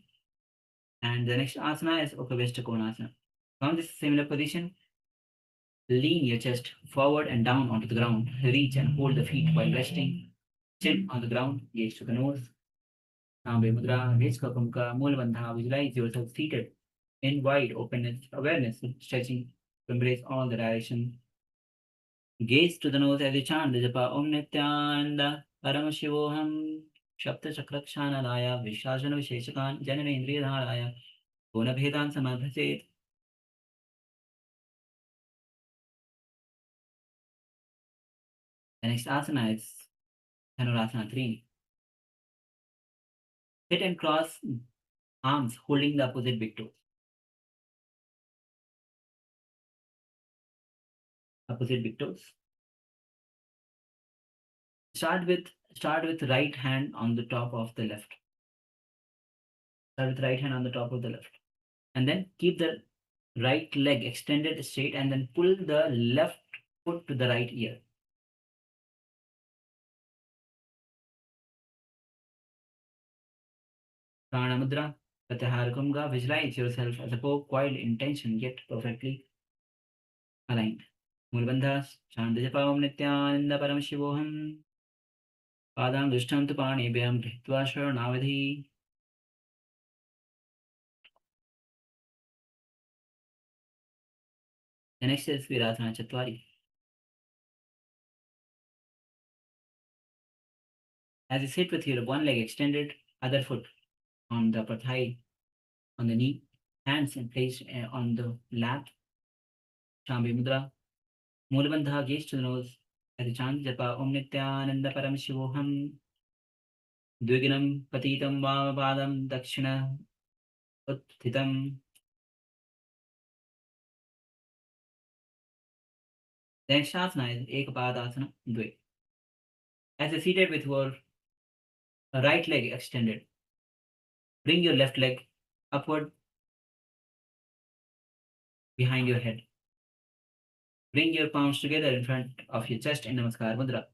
And the next asana is Ukavishta Konasana. From this similar position, lean your chest forward and down onto the ground. Reach and hold the feet while resting. Chin on the ground, gaze to the nose. Sambe Mudra, Reach Kakumka, Mulbandha. Visualize yourself seated in wide openness, awareness, stretching to embrace all the directions. Gaze to the nose as you chant the Japa Om Nithyananda Paramashivoham Shapta Chakrakshanalaya Vishashana Visheshakan Jananendriyadharaya Gunabhedan Samadhaset. The next asana is Dhanurasana 3. Sit and cross arms holding the opposite big toe. Opposite big toes. Start with right hand on the top of the left. Start with right hand on the top of the left. And then keep the right leg extended straight and then pull the left foot to the right ear. Pranamudra, Pratyaharkumga, visualize yourself as a coiled intention yet perfectly aligned. Mulbandhas, Chandajapa Om Nithyananda Paramashivoham Padam Dushtam Tupani Byam Dhritva Sharanavadhi. The next is Virasana Chatwari. As you sit with your one leg extended, other foot on the upper thigh, on the knee, hands in place on the lap, Shambi Mudra, Mulabandha, gaze to the nose, as you chant Japa Om Nithyananda Paramashivoham Dviganam Patitam Vamapadam Dakshina Utthitam. The next asana is Ekapadasana Dve. As you're seated with your right leg extended, bring your left leg upward behind your head. Bring your palms together in front of your chest in Namaskar Mudra.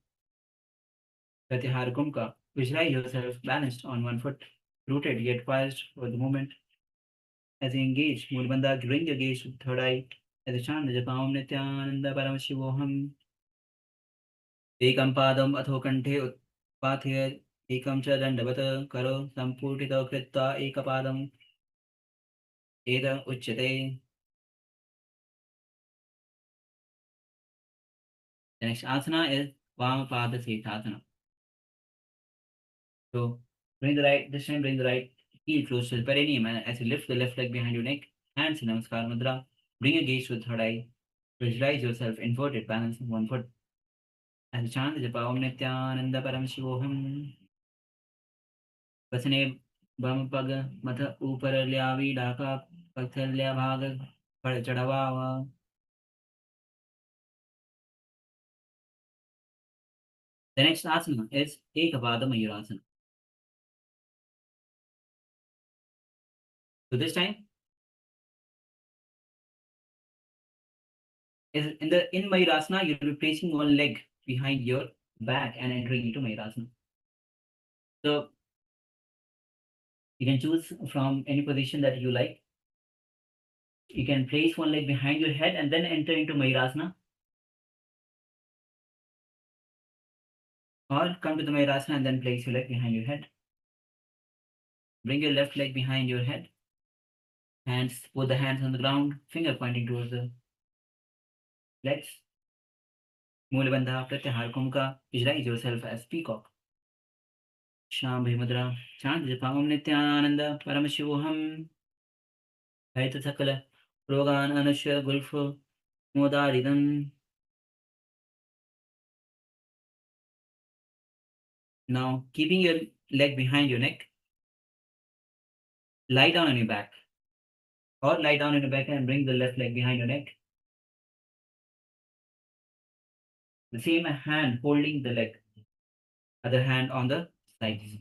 Pratyahara Kumka. Visualize yourself balanced on one foot, rooted yet poised for the moment. As you engage, Mulbandha, bring your gaze to the third eye. As you chant the Japa Om Nithyananda Paramashivoham Ekam Padam Atho Kanthe Utpathya Ekam Cha Dandavata Karo Sampurtita Kritta Ekapadam Eda Uchyate. The next asana is Vamapada Setasana. So bring the right heel close to the perineum as you lift the left leg behind your neck, hands in Namaskar Mudra. Bring your gaze to the third eye. Visualize yourself inverted, balance on one foot. As you chant the Japa Om Nithyananda Paramashivoham Vasane Bhampag Matha Uparalyavi Daka Pathalya Bhaga Padachadava. The next asana is Ekapada Mayurasana. So this time, in Mayurasana, you'll be placing one leg behind your back and entering into Mayurasana. So you can choose from any position that you like. You can place one leg behind your head and then enter into Mayurasana. Or come to the Mayurasana and then place your leg behind your head. Bring your left leg behind your head. Put the hands on the ground, finger pointing towards the legs. Mula Bandha Pratyahar Kumka. Visualize yourself as peacock. Shambhi Mudra. Chant Japa Om Nithyananda Paramashivam. Haita Sakala. Rogan Anusha Gulfu. Modaridan. Now, keeping your leg behind your neck, lie down on your back. Or lie down on your back and bring the left leg behind your neck. The same hand holding the leg. Other hand on the sides.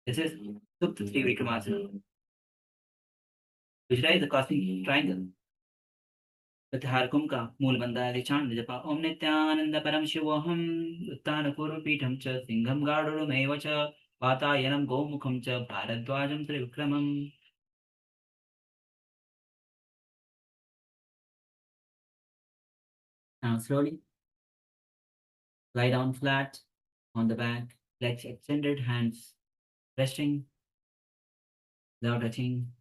This is Supta Trivikramasana. Visualize the cosmic triangle. Pratyahar Kumka. Mool Bandha Chant Japa Om Nithyananda Paramashivam. Uttana Purupitham Cha Singham Gadurum Eva Cha Vatayanam Gomukham Cha Bharadwajam Trivikramam. Now slowly lie down flat on the back, legs extended, hands resting without touching.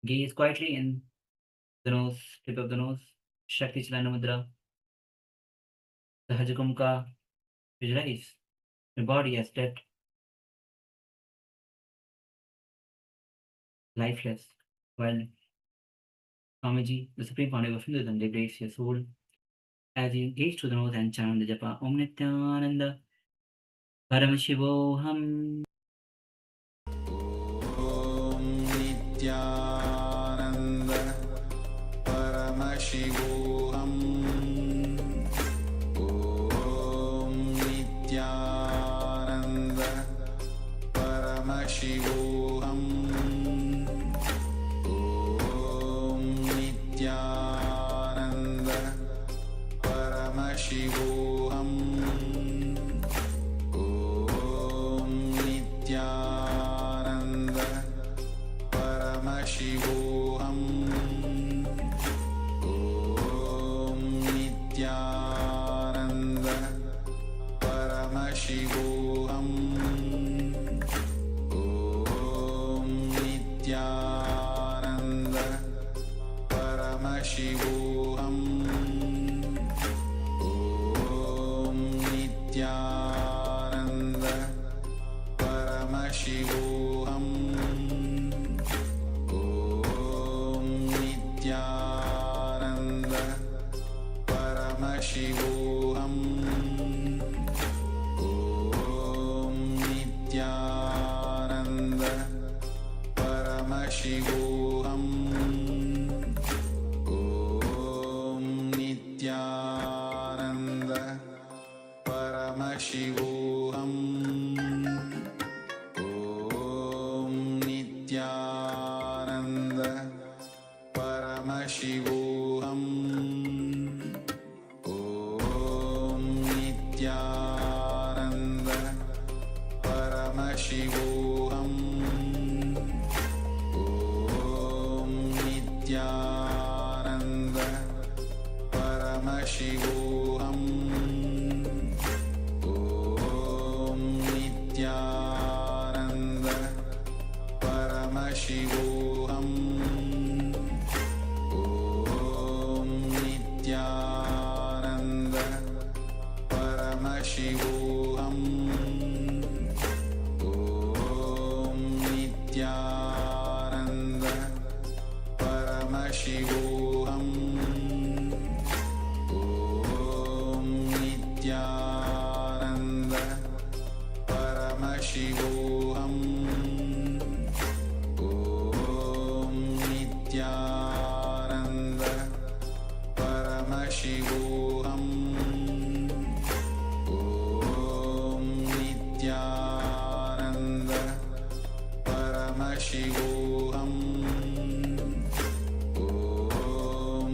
Gaze quietly in the nose, tip of the nose, Shakti Chalana Mudra. Sahajakumka. Visualize your body as dead, lifeless, while Swamiji, the Supreme Founder of Hinduism, liberates your soul as you gaze through the nose and chant the japa Om Nithyananda Paramashivoham. Om Nithyananda Paramashivoham. Om Nithyananda Paramashivoham. Nithyananda Paramashivoham. Om Nithyananda Paramashivoham. Om Nithyananda Paramashivoham. Om Nithyananda Paramashivoham. Om Nithyananda Paramashivoham. Om Nithyananda Paramashivoham. Om Nithyananda Paramashivoham. Om Nithyananda Paramashivoham. Om Nithyananda Paramashivoham. Om Nithyananda Paramashivoham. Om Nithyananda Paramashivoham. Om Nithyananda Paramashivoham. Om Nithyananda Paramashivoham. Om Nithyananda Paramashivoham. Om Nithyananda Paramashivoham. Om Nithyananda Paramashivoham. Om Nithyananda Paramashivoham. Om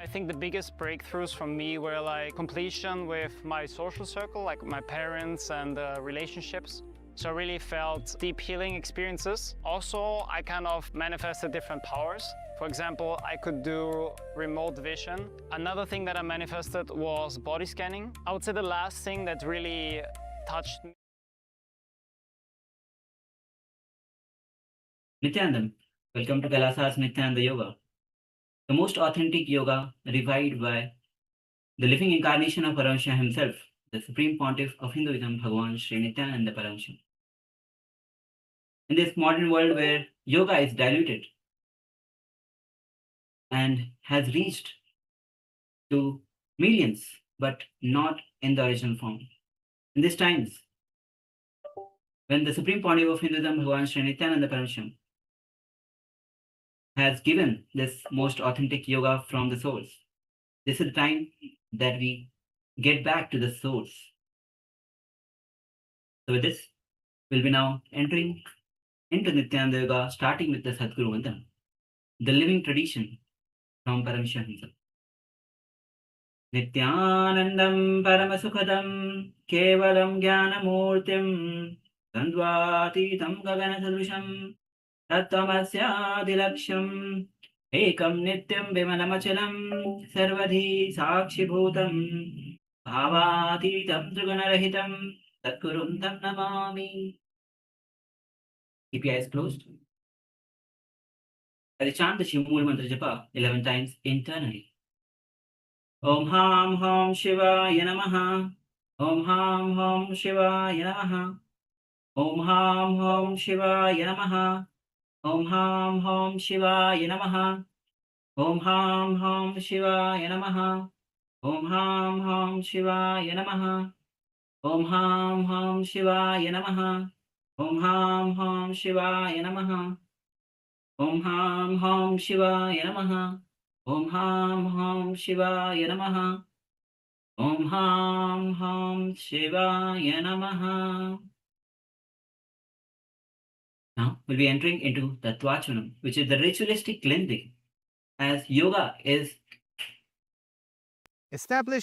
I think the biggest breakthroughs for me were like completion with my social circle, like my parents and relationships. So I really felt deep healing experiences. Also, I kind of manifested different powers. For example, I could do remote vision. Another thing that I manifested was body scanning. I would say the last thing that really touched me. Nithyanandam, welcome to Kailasa's Nithyananda Yoga, the most authentic yoga revived by the living incarnation of Paramashiva himself, the Supreme Pontiff of Hinduism, Bhagavan Sri Nithyananda Paramashivam. In this modern world where yoga is diluted and has reached to millions, but not in the original form. In these times, when the Supreme Pontiff of Hinduism, Bhagavan Sri Nithyananda Paramashivam, has given this most authentic yoga from the source, this is the time that we get back to the source. So with this, we'll be now entering into Nithyananda Yoga, starting with the Sadguru Mantra, the living tradition from Paramashiva himself. Nithyanandam Paramasukhadam Kevalam Jnanamurtim Dandvatitam Gaganasadrusham Tattvamasyaadilaksham Ekam Nityam Vimalamachalam Sarvadhi Sakshibhutam Bhavatitam Trigunarahitam Tatgurum Tam Namami. Keep your eyes closed. I chant the Shivamula Mantra Japa 11 times internally. Om Ham Ham Shivaya Namaha. Om Ham Ham Shivaya Namaha. Om Ham Ham Shivaya Namaha. Om Ham Ham Shivaya Namaha. Om Ham Ham Shivaya Namaha. Om Ham Ham Shivaya Namaha. Om Ham Ham Shivaya Namaha. Om Ham Ham Shivaya Namaha. Om Ham Ham Shivaya Namaha. Om Ham Ham Shivaya Namaha. Om Ham Ham Shivaya Namaha. Now we'll be entering into Tattvachanam, which is the ritualistic cleansing, as yoga is Establish